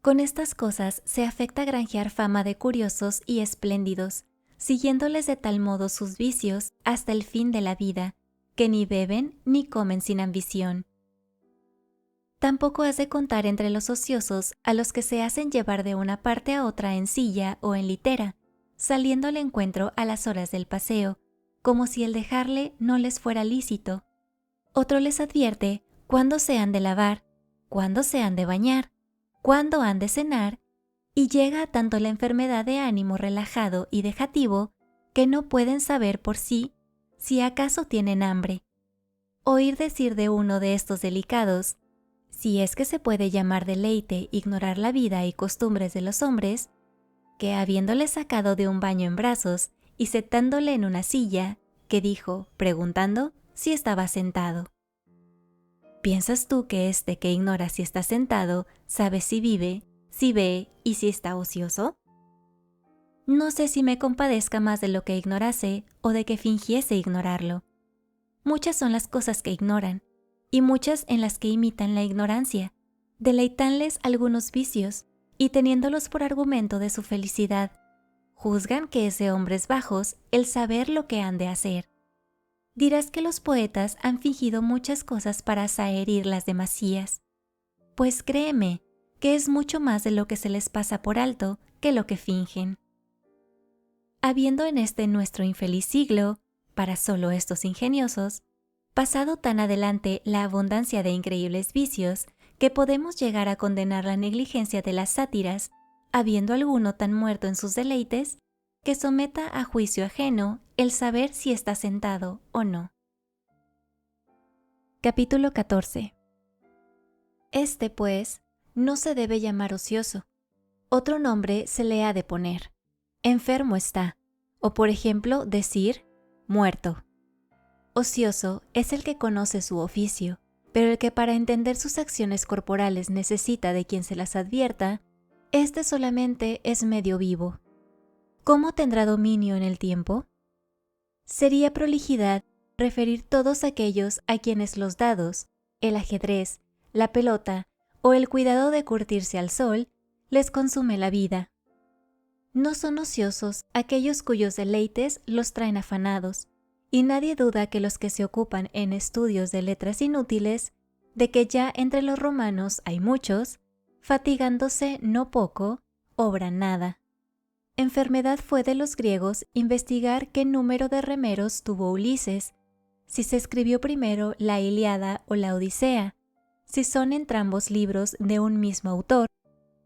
A: Con estas cosas se afecta granjear fama de curiosos y espléndidos, siguiéndoles de tal modo sus vicios hasta el fin de la vida, que ni beben ni comen sin ambición. Tampoco has de contar entre los ociosos a los que se hacen llevar de una parte a otra en silla o en litera, saliendo al encuentro a las horas del paseo, como si el dejarle no les fuera lícito. Otro les advierte cuándo se han de lavar, cuándo se han de bañar, cuándo han de cenar, y llega a tanto la enfermedad de ánimo relajado y dejativo que no pueden saber por sí si acaso tienen hambre. Oír decir de uno de estos delicados, si es que se puede llamar deleite ignorar la vida y costumbres de los hombres, que habiéndole sacado de un baño en brazos y sentándole en una silla, que dijo, preguntando, si estaba sentado. ¿Piensas tú que este que ignora si está sentado sabe si vive, si ve y si está ocioso? No sé si me compadezca más de lo que ignorase o de que fingiese ignorarlo. Muchas son las cosas que ignoran, y muchas en las que imitan la ignorancia, deleitanles algunos vicios, y teniéndolos por argumento de su felicidad, juzgan que es de hombres bajos el saber lo que han de hacer. Dirás que los poetas han fingido muchas cosas para zaherir las demasías, pues créeme que es mucho más de lo que se les pasa por alto que lo que fingen. Habiendo en este nuestro infeliz siglo, para solo estos ingeniosos, pasado tan adelante la abundancia de increíbles vicios que podemos llegar a condenar la negligencia de las sátiras, habiendo alguno tan muerto en sus deleites, que someta a juicio ajeno el saber si está sentado o no. Capítulo 14. Este, pues, no se debe llamar ocioso, Otro nombre se le ha de poner. Enfermo está, o por ejemplo decir muerto. Ocioso es el que conoce su oficio, pero el que para entender sus acciones corporales necesita de quien se las advierta, este solamente es medio vivo. ¿Cómo tendrá dominio en el tiempo? Sería prolijidad referir todos aquellos a quienes los dados, el ajedrez, la pelota o el cuidado de curtirse al sol les consume la vida. No son ociosos aquellos cuyos deleites los traen afanados, y nadie duda que los que se ocupan en estudios de letras inútiles, de que ya entre los romanos hay muchos, fatigándose no poco, obran nada. Enfermedad fue de los griegos investigar qué número de remeros tuvo Ulises, si se escribió primero la Ilíada o la Odisea, si son entrambos libros de un mismo autor,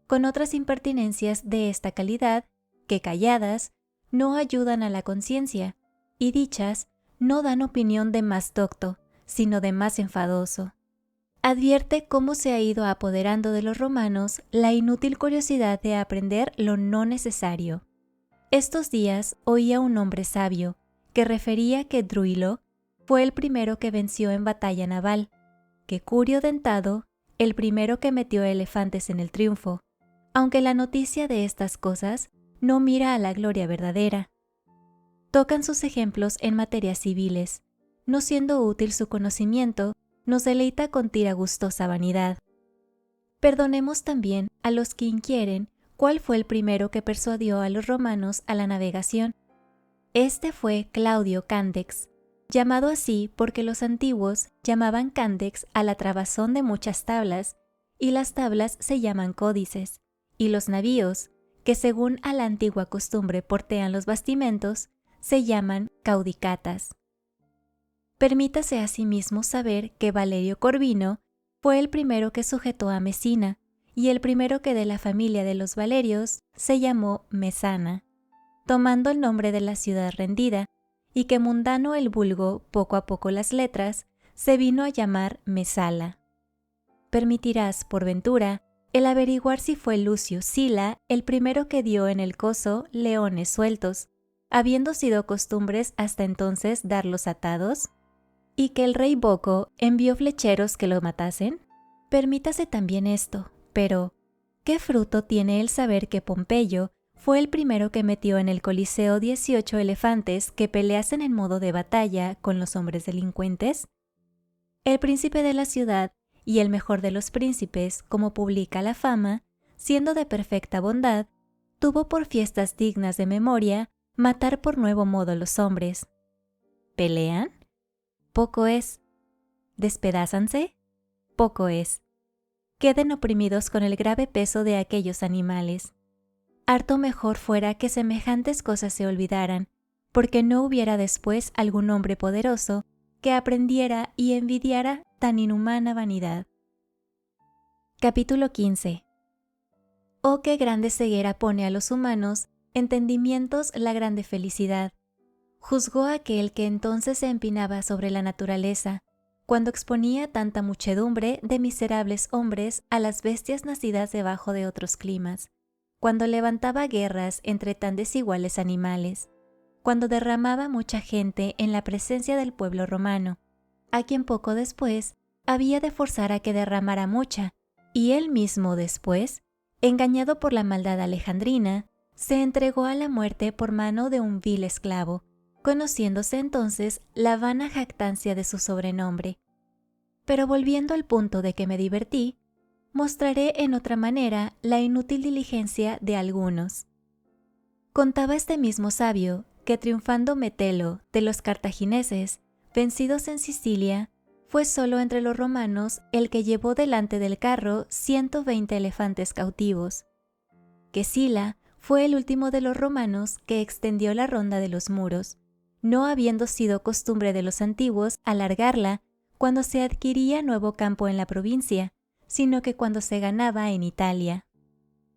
A: con otras impertinencias de esta calidad que calladas no ayudan a la conciencia y dichas no dan opinión de más docto, sino de más enfadoso. Advierte cómo se ha ido apoderando de los romanos la inútil curiosidad de aprender lo no necesario. Estos días oía un hombre sabio que refería que Druilo fue el primero que venció en batalla naval, que Curio Dentado el primero que metió elefantes en el triunfo, aunque la noticia de estas cosas no mira a la gloria verdadera. Tocan sus ejemplos en materias civiles, no siendo útil su conocimiento, nos deleita con tira gustosa vanidad. Perdonemos también a los que inquieren cuál fue el primero que persuadió a los romanos a la navegación. Este fue Claudio Candex, llamado así porque los antiguos llamaban candex a la trabazón de muchas tablas, y las tablas se llaman códices, y los navíos, que según a la antigua costumbre portean los bastimentos, se llaman caudicatas. Permítase asimismo saber que Valerio Corvino fue el primero que sujetó a Mesina, y el primero que de la familia de los Valerios se llamó Mesana, tomando el nombre de la ciudad rendida, y que mundano el vulgo, poco a poco las letras, se vino a llamar Mesala. Permitirás, por ventura, el averiguar si fue Lucio Sila el primero que dio en el coso leones sueltos, habiendo sido costumbres hasta entonces darlos atados, y que el rey Boco envió flecheros que lo matasen. Permítase también esto, pero ¿qué fruto tiene el saber que Pompeyo fue el primero que metió en el Coliseo 18 elefantes que peleasen en modo de batalla con los hombres delincuentes? El príncipe de la ciudad y el mejor de los príncipes, como publica la fama, siendo de perfecta bondad, tuvo por fiestas dignas de memoria matar por nuevo modo los hombres. ¿Pelean? Poco es. ¿Despedázanse? Poco es. Queden oprimidos con el grave peso de aquellos animales. Harto mejor fuera que semejantes cosas se olvidaran, porque no hubiera después algún hombre poderoso que aprendiera y envidiara tan inhumana vanidad. Capítulo 15. Oh, qué grande ceguera pone a los humanos entendimientos la grande felicidad. Juzgó aquel que entonces se empinaba sobre la naturaleza, cuando exponía tanta muchedumbre de miserables hombres a las bestias nacidas debajo de otros climas, cuando levantaba guerras entre tan desiguales animales, cuando derramaba mucha gente en la presencia del pueblo romano, a quien poco después había de forzar a que derramara mucha, y él mismo después, engañado por la maldad alejandrina, se entregó a la muerte por mano de un vil esclavo, conociéndose entonces la vana jactancia de su sobrenombre. Pero volviendo al punto de que me divertí, mostraré en otra manera la inútil diligencia de algunos. Contaba este mismo sabio que triunfando Metelo de los cartagineses, vencidos en Sicilia, fue solo entre los romanos el que llevó delante del carro 120 elefantes cautivos, que Sila fue el último de los romanos que extendió la ronda de los muros, no habiendo sido costumbre de los antiguos alargarla cuando se adquiría nuevo campo en la provincia, sino que cuando se ganaba en Italia.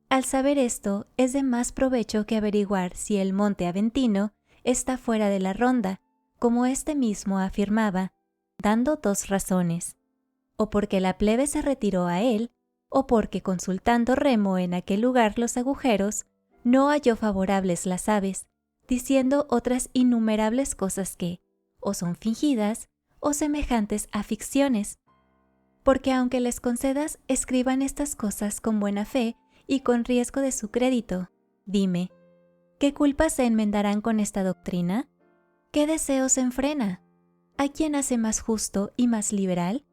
A: Al saber esto, es de más provecho que averiguar si el monte Aventino está fuera de la ronda, como éste mismo afirmaba, dando dos razones: o porque la plebe se retiró a él, o porque consultando remo en aquel lugar los agujeros, no halló favorables las aves, diciendo otras innumerables cosas que, o son fingidas, o semejantes a ficciones. Porque aunque les concedas escriban estas cosas con buena fe y con riesgo de su crédito, dime, ¿qué culpas se enmendarán con esta doctrina? ¿Qué deseo se enfrena? ¿A quién hace más justo y más liberal?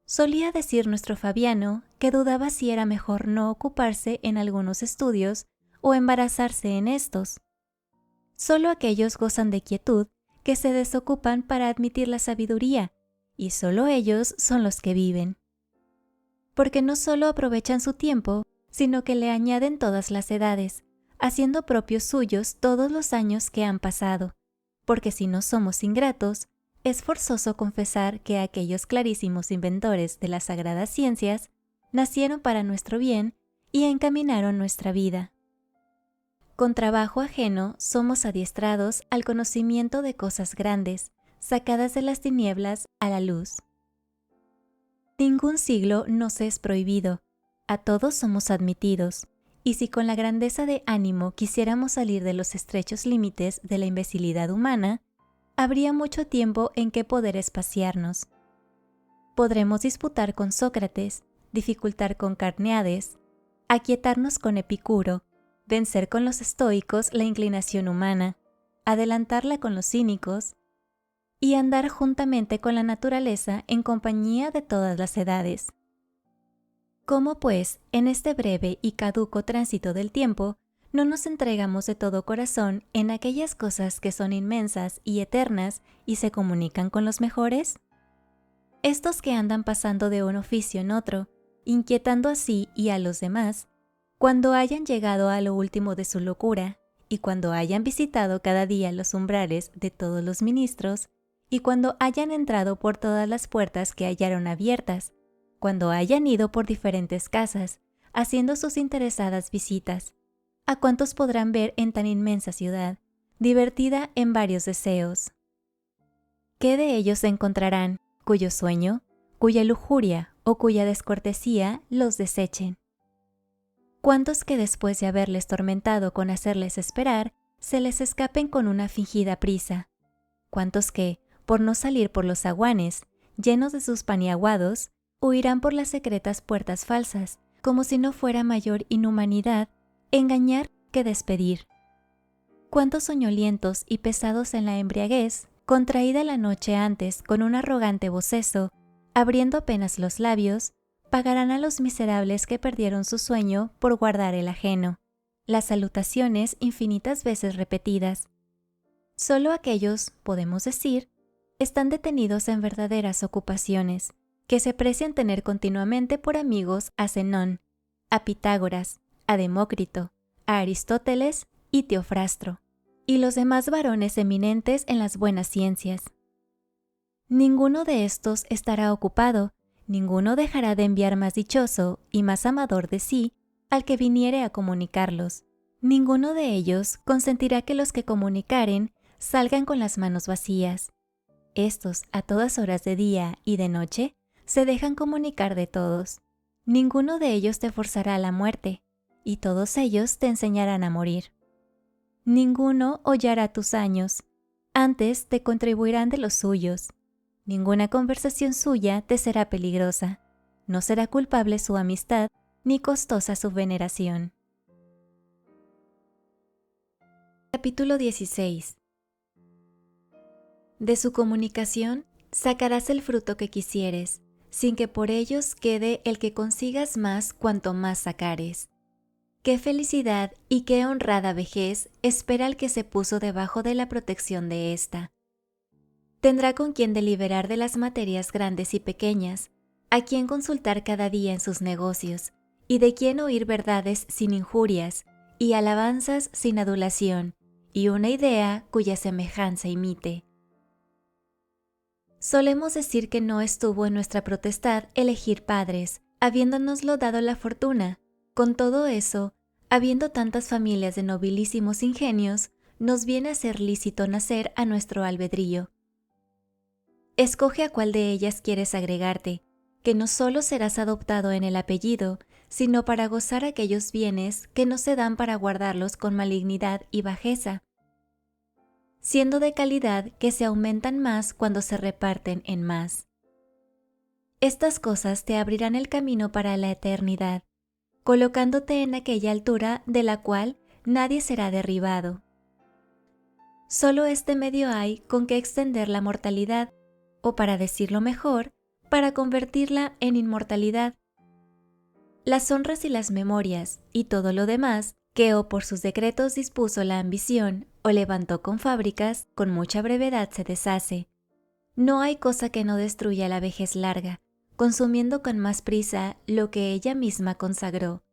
A: Solía decir nuestro Fabiano que dudaba si era mejor no ocuparse en algunos estudios o embarazarse en estos. Solo aquellos gozan de quietud que se desocupan para admitir la sabiduría, y solo ellos son los que viven. Porque no solo aprovechan su tiempo, sino que le añaden todas las edades, haciendo propios suyos todos los años que han pasado, porque si no somos ingratos, es forzoso confesar que aquellos clarísimos inventores de las sagradas ciencias nacieron para nuestro bien y encaminaron nuestra vida. Con trabajo ajeno somos adiestrados al conocimiento de cosas grandes, sacadas de las tinieblas a la luz. Ningún siglo nos es prohibido, a todos somos admitidos, y si con la grandeza de ánimo quisiéramos salir de los estrechos límites de la imbecilidad humana, habría mucho tiempo en que poder espaciarnos. Podremos disputar con Sócrates, dificultar con Carneades, aquietarnos con Epicuro, vencer con los estoicos la inclinación humana, adelantarla con los cínicos, y andar juntamente con la naturaleza en compañía de todas las edades. ¿Cómo, pues, en este breve y caduco tránsito del tiempo, no nos entregamos de todo corazón en aquellas cosas que son inmensas y eternas y se comunican con los mejores? Estos que andan pasando de un oficio en otro, inquietando así y a los demás, cuando hayan llegado a lo último de su locura, y cuando hayan visitado cada día los umbrales de todos los ministros, y cuando hayan entrado por todas las puertas que hallaron abiertas, cuando hayan ido por diferentes casas, haciendo sus interesadas visitas, ¿a cuántos podrán ver en tan inmensa ciudad, divertida en varios deseos? ¿Qué de ellos encontrarán, cuyo sueño, cuya lujuria o cuya descortesía los desechen? ¿Cuántos que después de haberles tormentado con hacerles esperar, se les escapen con una fingida prisa? ¿Cuántos que, por no salir por los zaguanes, llenos de sus paniaguados, huirán por las secretas puertas falsas, como si no fuera mayor inhumanidad engañar que despedir? ¿Cuántos soñolientos y pesados en la embriaguez, contraída la noche antes con un arrogante bocezo, abriendo apenas los labios, pagarán a los miserables que perdieron su sueño por guardar el ajeno, las salutaciones infinitas veces repetidas? Solo aquellos, podemos decir, están detenidos en verdaderas ocupaciones, que se precian tener continuamente por amigos a Zenón, a Pitágoras, a Demócrito, a Aristóteles y Teofrastro, y los demás varones eminentes en las buenas ciencias. Ninguno de estos estará ocupado, ninguno dejará de enviar más dichoso y más amador de sí al que viniere a comunicarlos. Ninguno de ellos consentirá que los que comunicaren salgan con las manos vacías. Estos, a todas horas de día y de noche, se dejan comunicar de todos. Ninguno de ellos te forzará a la muerte, y todos ellos te enseñarán a morir. Ninguno hollará tus años, antes te contribuirán de los suyos. Ninguna conversación suya te será peligrosa, no será culpable su amistad, ni costosa su veneración. Capítulo 16. De su comunicación sacarás el fruto que quisieres, sin que por ellos quede el que consigas más cuanto más sacares. Qué felicidad y qué honrada vejez espera el que se puso debajo de la protección de ésta. Tendrá con quien deliberar de las materias grandes y pequeñas, a quien consultar cada día en sus negocios, y de quien oír verdades sin injurias, y alabanzas sin adulación, y una idea cuya semejanza imite. Solemos decir que no estuvo en nuestra potestad elegir padres, habiéndonoslo dado la fortuna. Con todo eso, habiendo tantas familias de nobilísimos ingenios, nos viene a ser lícito nacer a nuestro albedrío. Escoge a cuál de ellas quieres agregarte, que no solo serás adoptado en el apellido, sino para gozar aquellos bienes que no se dan para guardarlos con malignidad y bajeza, siendo de calidad que se aumentan más cuando se reparten en más. Estas cosas te abrirán el camino para la eternidad, colocándote en aquella altura de la cual nadie será derribado. Solo este medio hay con que extender la mortalidad, o para decirlo mejor, para convertirla en inmortalidad. Las honras y las memorias, y todo lo demás, que o por sus decretos dispuso la ambición, o levantó con fábricas, con mucha brevedad se deshace. No hay cosa que no destruya la vejez larga, consumiendo con más prisa lo que ella misma consagró.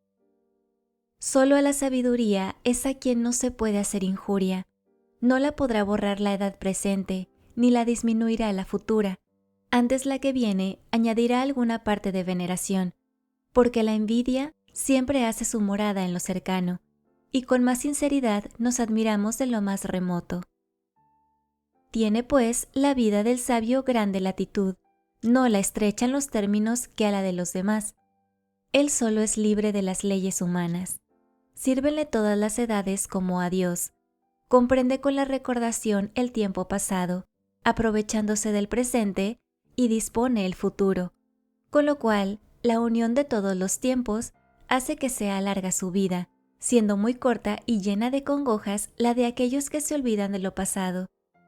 A: Solo a la sabiduría es a quien no se puede hacer injuria. No la podrá borrar la edad presente, ni la disminuirá la futura. Antes la que viene añadirá alguna parte de veneración, porque la envidia siempre hace su morada en lo cercano, y con más sinceridad nos admiramos de lo más remoto. Tiene, pues, la vida del sabio grande latitud, no la estrecha en los términos que a la de los demás. Él solo es libre de las leyes humanas. Sírvenle todas las edades como a Dios. Comprende con la recordación el tiempo pasado, aprovechándose del presente, y dispone el futuro, con lo cual la unión de todos los tiempos hace que sea larga su vida, siendo muy corta y llena de congojas la de aquellos que se olvidan de lo pasado,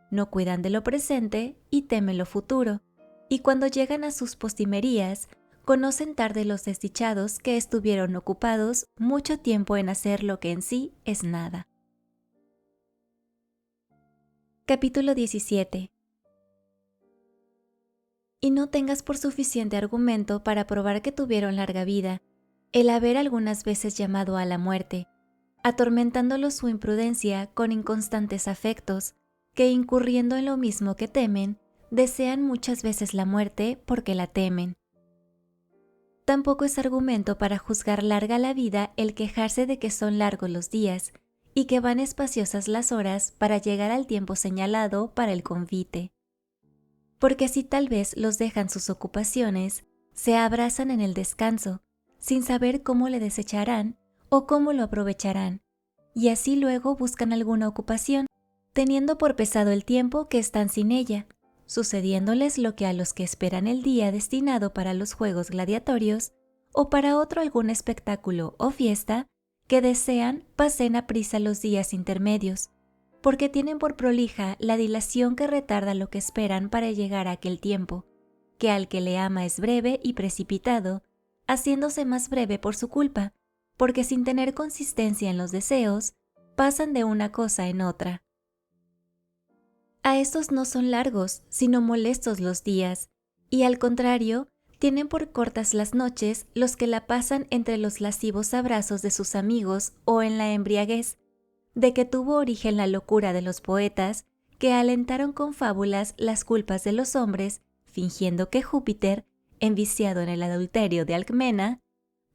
A: no cuidan de lo presente y temen lo futuro, y cuando llegan a sus postrimerías, conocen tarde los desdichados que estuvieron ocupados mucho tiempo en hacer lo que en sí es nada. Capítulo 17. Y no tengas por suficiente argumento para probar que tuvieron larga vida, el haber algunas veces llamado a la muerte, atormentándolo su imprudencia con inconstantes afectos, que incurriendo en lo mismo que temen, desean muchas veces la muerte porque la temen. Tampoco es argumento para juzgar larga la vida el quejarse de que son largos los días, y que van espaciosas las horas para llegar al tiempo señalado para el convite. Porque si tal vez los dejan sus ocupaciones, se abrazan en el descanso, sin saber cómo le desecharán o cómo lo aprovecharán, y así luego buscan alguna ocupación, teniendo por pesado el tiempo que están sin ella, sucediéndoles lo que a los que esperan el día destinado para los juegos gladiatorios o para otro algún espectáculo o fiesta, que desean pasen a prisa los días intermedios, porque tienen por prolija la dilación que retarda lo que esperan para llegar a aquel tiempo, que al que le ama es breve y precipitado, haciéndose más breve por su culpa, porque sin tener consistencia en los deseos, pasan de una cosa en otra. A estos no son largos, sino molestos los días, y al contrario, tienen por cortas las noches los que la pasan entre los lascivos abrazos de sus amigos o en la embriaguez, de que tuvo origen la locura de los poetas, que alentaron con fábulas las culpas de los hombres, fingiendo que Júpiter, enviciado en el adulterio de Alcmena,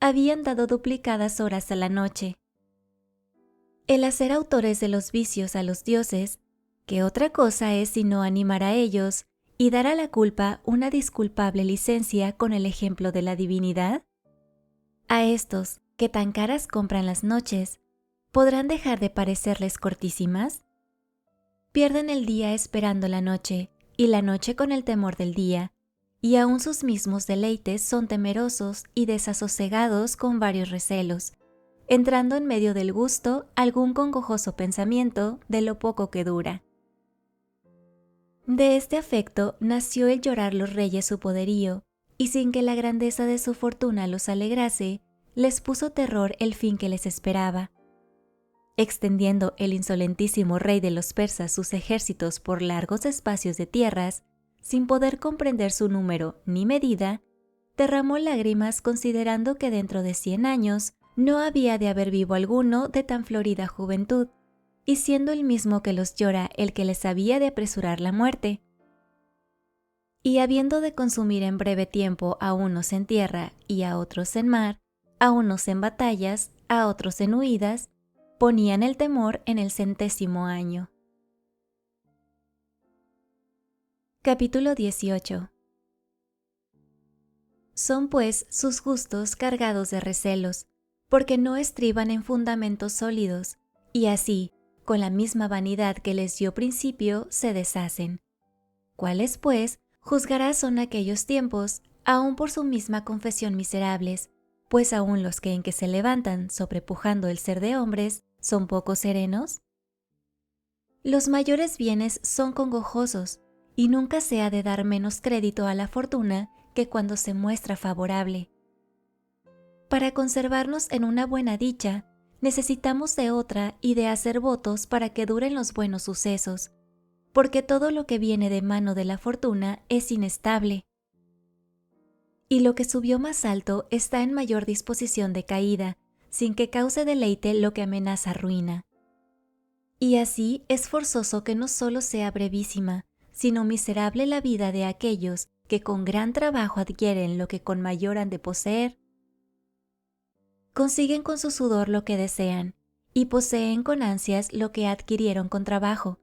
A: habían dado duplicadas horas a la noche. El hacer autores de los vicios a los dioses, que otra cosa es sino animar a ellos y dar a la culpa una disculpable licencia con el ejemplo de la divinidad? A estos, que tan caras compran las noches, ¿podrán dejar de parecerles cortísimas? Pierden el día esperando la noche, y la noche con el temor del día, y aun sus mismos deleites son temerosos y desasosegados con varios recelos, entrando en medio del gusto algún congojoso pensamiento de lo poco que dura. De este afecto nació el llorar los reyes su poderío, y sin que la grandeza de su fortuna los alegrase, les puso terror el fin que les esperaba. Extendiendo el insolentísimo rey de los persas sus ejércitos por largos espacios de tierras, sin poder comprender su número ni medida, derramó lágrimas considerando que dentro de 100 años no había de haber vivo alguno de tan florida juventud, y siendo el mismo que los llora el que les había de apresurar la muerte. Y habiendo de consumir en breve tiempo a unos en tierra y a otros en mar, a unos en batallas, a otros en huidas, ponían el temor en el 100º año. Capítulo 18. Son pues sus gustos cargados de recelos, porque no estriban en fundamentos sólidos, y así, con la misma vanidad que les dio principio, se deshacen. ¿Cuáles, pues, juzgarás son aquellos tiempos, aun por su misma confesión miserables, pues aun los que en que se levantan, sobrepujando el ser de hombres, son poco serenos? Los mayores bienes son congojosos, y nunca se ha de dar menos crédito a la fortuna que cuando se muestra favorable. Para conservarnos en una buena dicha, necesitamos de otra y de hacer votos para que duren los buenos sucesos, porque todo lo que viene de mano de la fortuna es inestable. Y lo que subió más alto está en mayor disposición de caída, sin que cause deleite lo que amenaza ruina. Y así es forzoso que no solo sea brevísima, sino miserable la vida de aquellos que con gran trabajo adquieren lo que con mayor han de poseer. Consiguen con su sudor lo que desean, y poseen con ansias lo que adquirieron con trabajo,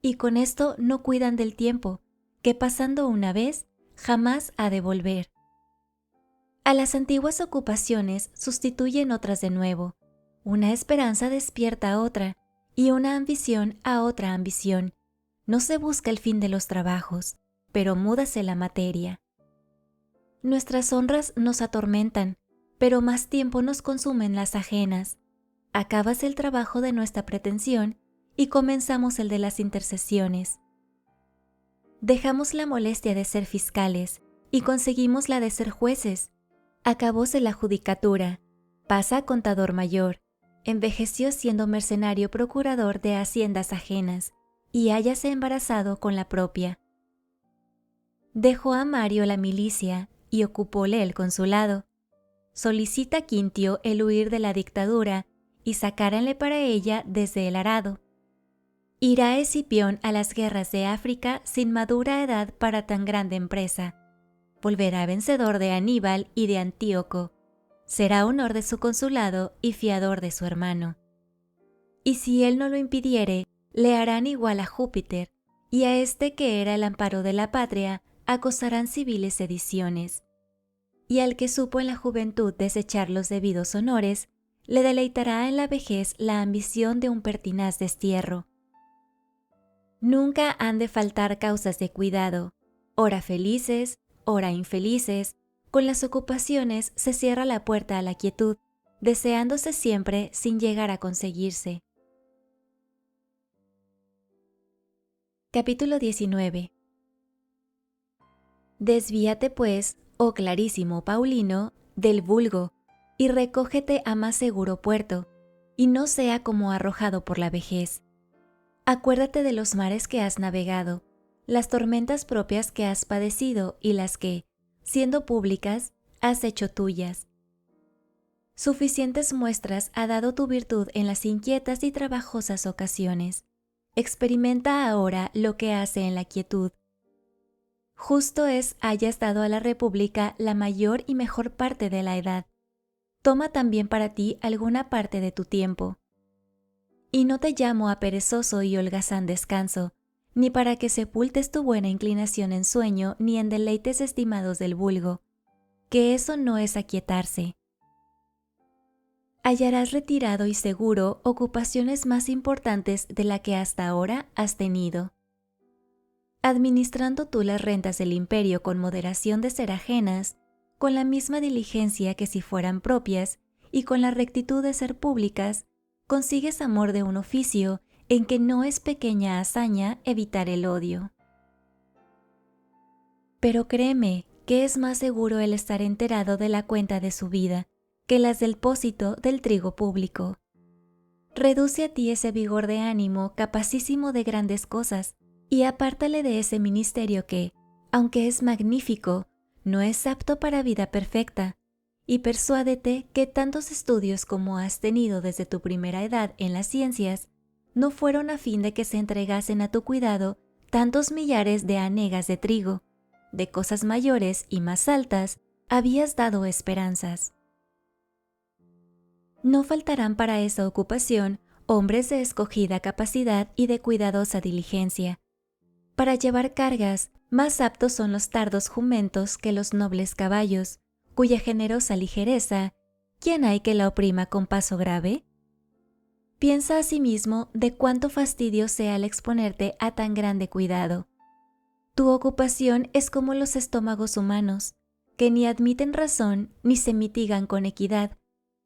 A: y con esto no cuidan del tiempo, que pasando una vez, jamás ha de volver. A las antiguas ocupaciones sustituyen otras de nuevo, una esperanza despierta a otra, y una ambición a otra ambición. No se busca el fin de los trabajos, pero múdase la materia. Nuestras honras nos atormentan, pero más tiempo nos consumen las ajenas. Acábase el trabajo de nuestra pretensión y comenzamos el de las intercesiones. Dejamos la molestia de ser fiscales y conseguimos la de ser jueces. Acabóse la judicatura, pasa a contador mayor, envejeció siendo mercenario procurador de haciendas ajenas y hállase embarazado con la propia. Dejó a Mario la milicia y ocupóle el consulado. Solicita Quintio el huir de la dictadura y sacáranle para ella desde el arado. Irá Escipión a las guerras de África sin madura edad para tan grande empresa. Volverá vencedor de Aníbal y de Antíoco. Será honor de su consulado y fiador de su hermano. Y si él no lo impidiere, le harán igual a Júpiter, y a este que era el amparo de la patria, acosarán civiles sediciones. Y al que supo en la juventud desechar los debidos honores, le deleitará en la vejez la ambición de un pertinaz destierro. Nunca han de faltar causas de cuidado, ora felices, ora infelices. Con las ocupaciones se cierra la puerta a la quietud, deseándose siempre sin llegar a conseguirse. Capítulo 19. Desvíate pues, oh clarísimo Paulino, del vulgo, y recógete a más seguro puerto, y no sea como arrojado por la vejez. Acuérdate de los mares que has navegado, las tormentas propias que has padecido y las que, siendo públicas, has hecho tuyas. Suficientes muestras ha dado tu virtud en las inquietas y trabajosas ocasiones. Experimenta ahora lo que hace en la quietud. Justo es hayas dado a la República la mayor y mejor parte de la edad. Toma también para ti alguna parte de tu tiempo. Y no te llamo a perezoso y holgazán descanso, ni para que sepultes tu buena inclinación en sueño ni en deleites estimados del vulgo, que eso no es aquietarse. Hallarás retirado y seguro ocupaciones más importantes de la que hasta ahora has tenido. Administrando tú las rentas del imperio con moderación de ser ajenas, con la misma diligencia que si fueran propias y con la rectitud de ser públicas, consigues amor de un oficio en que no es pequeña hazaña evitar el odio. Pero créeme que es más seguro el estar enterado de la cuenta de su vida que las del pósito del trigo público. Reduce a ti ese vigor de ánimo capacísimo de grandes cosas y apártale de ese ministerio que, aunque es magnífico, no es apto para vida perfecta, y persuádete que tantos estudios como has tenido desde tu primera edad en las ciencias no fueron a fin de que se entregasen a tu cuidado tantos millares de hanegas de trigo. De cosas mayores y más altas habías dado esperanzas. No faltarán para esa ocupación hombres de escogida capacidad y de cuidadosa diligencia. Para llevar cargas, más aptos son los tardos jumentos que los nobles caballos, cuya generosa ligereza, ¿quién hay que la oprima con paso grave? Piensa asimismo de cuánto fastidio sea al exponerte a tan grande cuidado. Tu ocupación es como los estómagos humanos, que ni admiten razón ni se mitigan con equidad,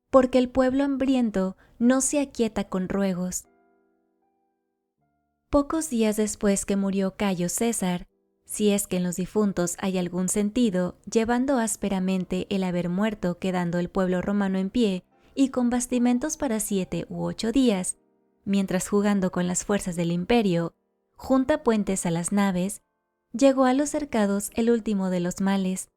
A: porque el pueblo hambriento no se aquieta con ruegos. Pocos días después que murió Cayo César, si es que en los difuntos hay algún sentido, llevando ásperamente el haber muerto, quedando el pueblo romano en pie y con bastimentos para 7 u 8 días, mientras jugando con las fuerzas del imperio, junta puentes a las naves, llegó a los cercados el último de los males,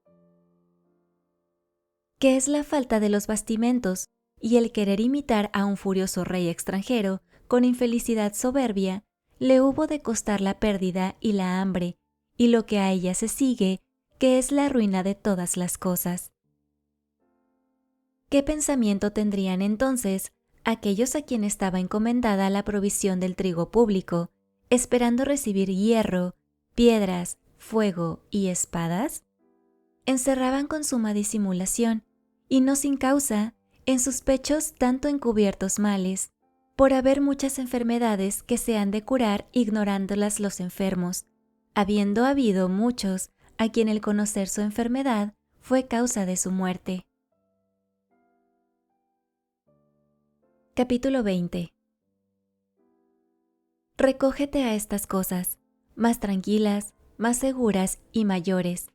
A: que es la falta de los bastimentos y el querer imitar a un furioso rey extranjero con infelicidad soberbia, le hubo de costar la pérdida y la hambre, y lo que a ella se sigue, que es la ruina de todas las cosas. ¿Qué pensamiento tendrían entonces aquellos a quien estaba encomendada la provisión del trigo público, esperando recibir hierro, piedras, fuego y espadas? Encerraban con suma disimulación, y no sin causa, en sus pechos tanto encubiertos males, por haber muchas enfermedades que se han de curar ignorándolas los enfermos, habiendo habido muchos a quien el conocer su enfermedad fue causa de su muerte. Capítulo 20. Recógete a estas cosas, más tranquilas, más seguras y mayores.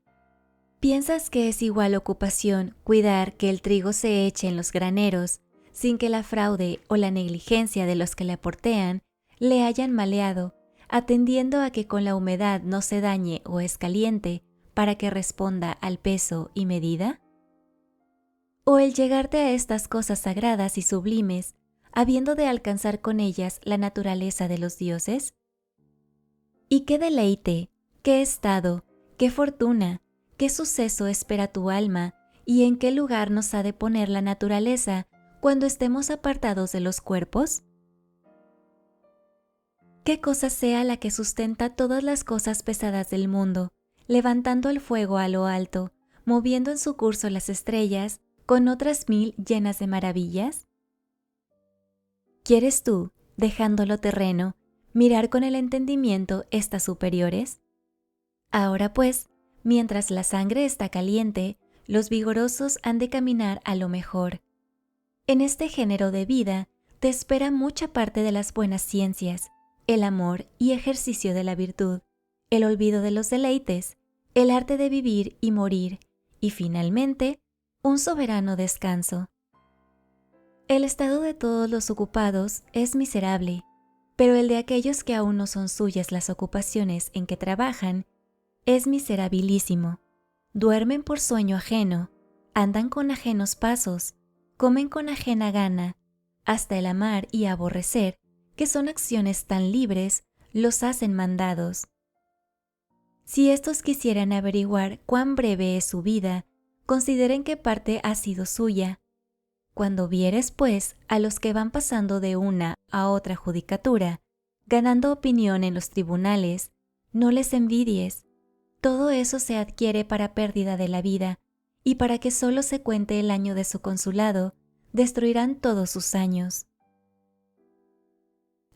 A: ¿Piensas que es igual ocupación cuidar que el trigo se eche en los graneros, sin que la fraude o la negligencia de los que le aportean le hayan maleado, atendiendo a que con la humedad no se dañe o escaliente para que responda al peso y medida? ¿O el llegarte a estas cosas sagradas y sublimes, habiendo de alcanzar con ellas la naturaleza de los dioses? ¿Y qué deleite, qué estado, qué fortuna, qué suceso espera tu alma y en qué lugar nos ha de poner la naturaleza cuando estemos apartados de los cuerpos? ¿Qué cosa sea la que sustenta todas las cosas pesadas del mundo, levantando el fuego a lo alto, moviendo en su curso las estrellas, con otras 1000 llenas de maravillas? ¿Quieres tú, dejándolo terreno, mirar con el entendimiento estas superiores? Ahora pues, mientras la sangre está caliente, los vigorosos han de caminar a lo mejor. En este género de vida te espera mucha parte de las buenas ciencias, el amor y ejercicio de la virtud, el olvido de los deleites, el arte de vivir y morir, y finalmente, un soberano descanso. El estado de todos los ocupados es miserable, pero el de aquellos que aún no son suyas las ocupaciones en que trabajan es miserabilísimo. Duermen por sueño ajeno, andan con ajenos pasos, comen con ajena gana, hasta el amar y aborrecer, que son acciones tan libres, los hacen mandados. Si estos quisieran averiguar cuán breve es su vida, consideren qué parte ha sido suya. Cuando vieres, pues, a los que van pasando de una a otra judicatura, ganando opinión en los tribunales, no les envidies. Todo eso se adquiere para pérdida de la vida, y para que solo se cuente el año de su consulado, destruirán todos sus años.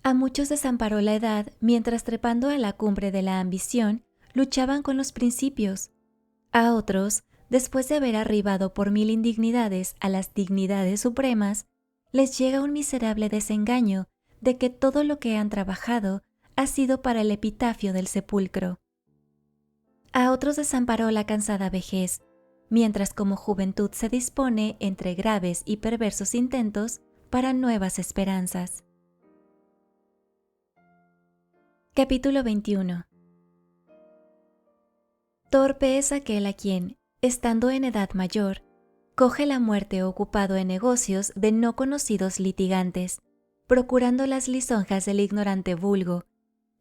A: A muchos desamparó la edad mientras trepando a la cumbre de la ambición luchaban con los principios. A otros, después de haber arribado por 1000 indignidades a las dignidades supremas, les llega un miserable desengaño de que todo lo que han trabajado ha sido para el epitafio del sepulcro. A otros desamparó la cansada vejez, mientras como juventud se dispone entre graves y perversos intentos para nuevas esperanzas. Capítulo 21. Torpe es aquel a quien, estando en edad mayor, coge la muerte ocupado en negocios de no conocidos litigantes, procurando las lisonjas del ignorante vulgo,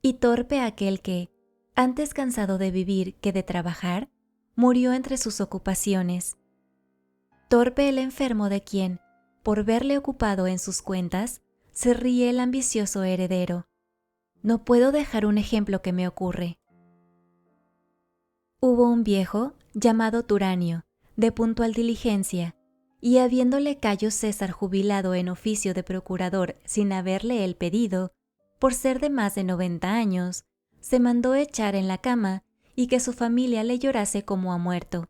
A: y torpe aquel que, antes cansado de vivir que de trabajar, murió entre sus ocupaciones. Torpe el enfermo de quien, por verle ocupado en sus cuentas, se ríe el ambicioso heredero. No puedo dejar un ejemplo que me ocurre. Hubo un viejo, llamado Turanio, de puntual diligencia, y habiéndole Cayo César jubilado en oficio de procurador sin haberle él pedido, por ser de más de 90 años, se mandó echar en la cama y que su familia le llorase como a muerto.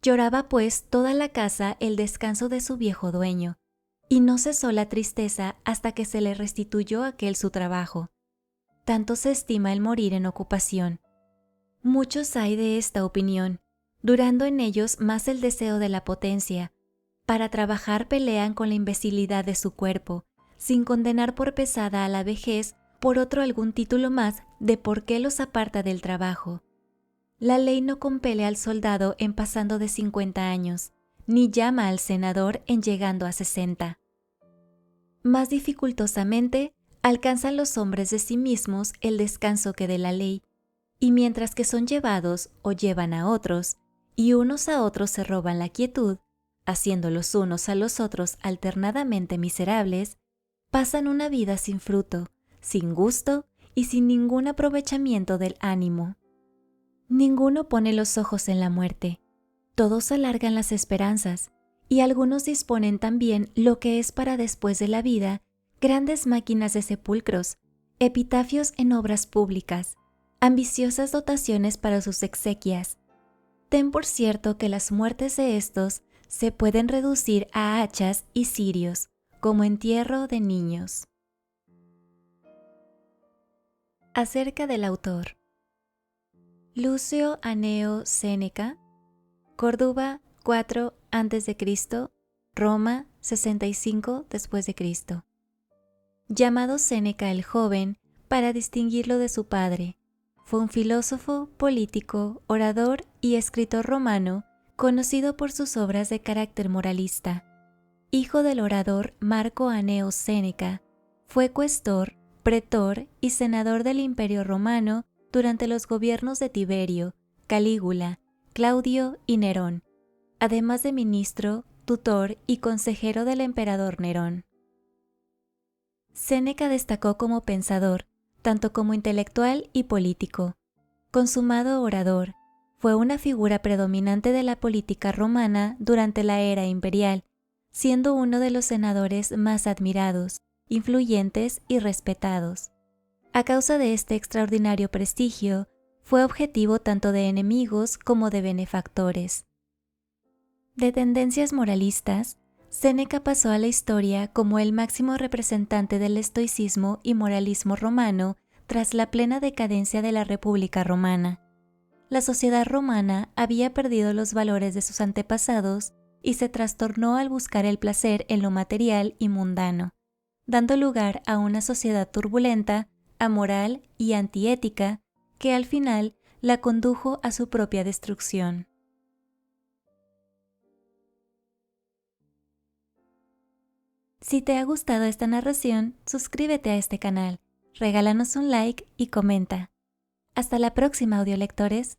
A: Lloraba pues toda la casa el descanso de su viejo dueño, y no cesó la tristeza hasta que se le restituyó aquel su trabajo. Tanto se estima el morir en ocupación. Muchos hay de esta opinión, durando en ellos más el deseo de la potencia. Para trabajar pelean con la imbecilidad de su cuerpo, sin condenar por pesada a la vejez por otro algún título más de por qué los aparta del trabajo. La ley no compele al soldado en pasando de 50 años, ni llama al senador en llegando a 60. Más dificultosamente alcanzan los hombres de sí mismos el descanso que de la ley, y mientras que son llevados o llevan a otros, y unos a otros se roban la quietud, haciendo los unos a los otros alternadamente miserables, pasan una vida sin fruto, sin gusto y sin ningún aprovechamiento del ánimo. Ninguno pone los ojos en la muerte, todos alargan las esperanzas, y algunos disponen también lo que es para después de la vida, grandes máquinas de sepulcros, epitafios en obras públicas, ambiciosas dotaciones para sus exequias. Ten por cierto que las muertes de estos se pueden reducir a hachas y cirios, como entierro de niños. Acerca del autor. Lucio Anneo Séneca, Córdoba 4 a.C., Roma 65 después de Cristo. Llamado Séneca el Joven para distinguirlo de su padre, fue un filósofo, político, orador y escritor romano conocido por sus obras de carácter moralista. Hijo del orador Marco Anneo Séneca, fue cuestor, pretor y senador del Imperio Romano durante los gobiernos de Tiberio, Calígula, Claudio y Nerón, además de ministro, tutor y consejero del emperador Nerón. Séneca destacó como pensador, tanto como intelectual y político. Consumado orador, fue una figura predominante de la política romana durante la era imperial, siendo uno de los senadores más admirados, influyentes y respetados. A causa de este extraordinario prestigio, fue objetivo tanto de enemigos como de benefactores. De tendencias moralistas, Séneca pasó a la historia como el máximo representante del estoicismo y moralismo romano tras la plena decadencia de la República Romana. La sociedad romana había perdido los valores de sus antepasados y se trastornó al buscar el placer en lo material y mundano, dando lugar a una sociedad turbulenta, amoral y antiética que al final la condujo a su propia destrucción. Si te ha gustado esta narración, suscríbete a este canal, regálanos un like y comenta. Hasta la próxima, audiolectores.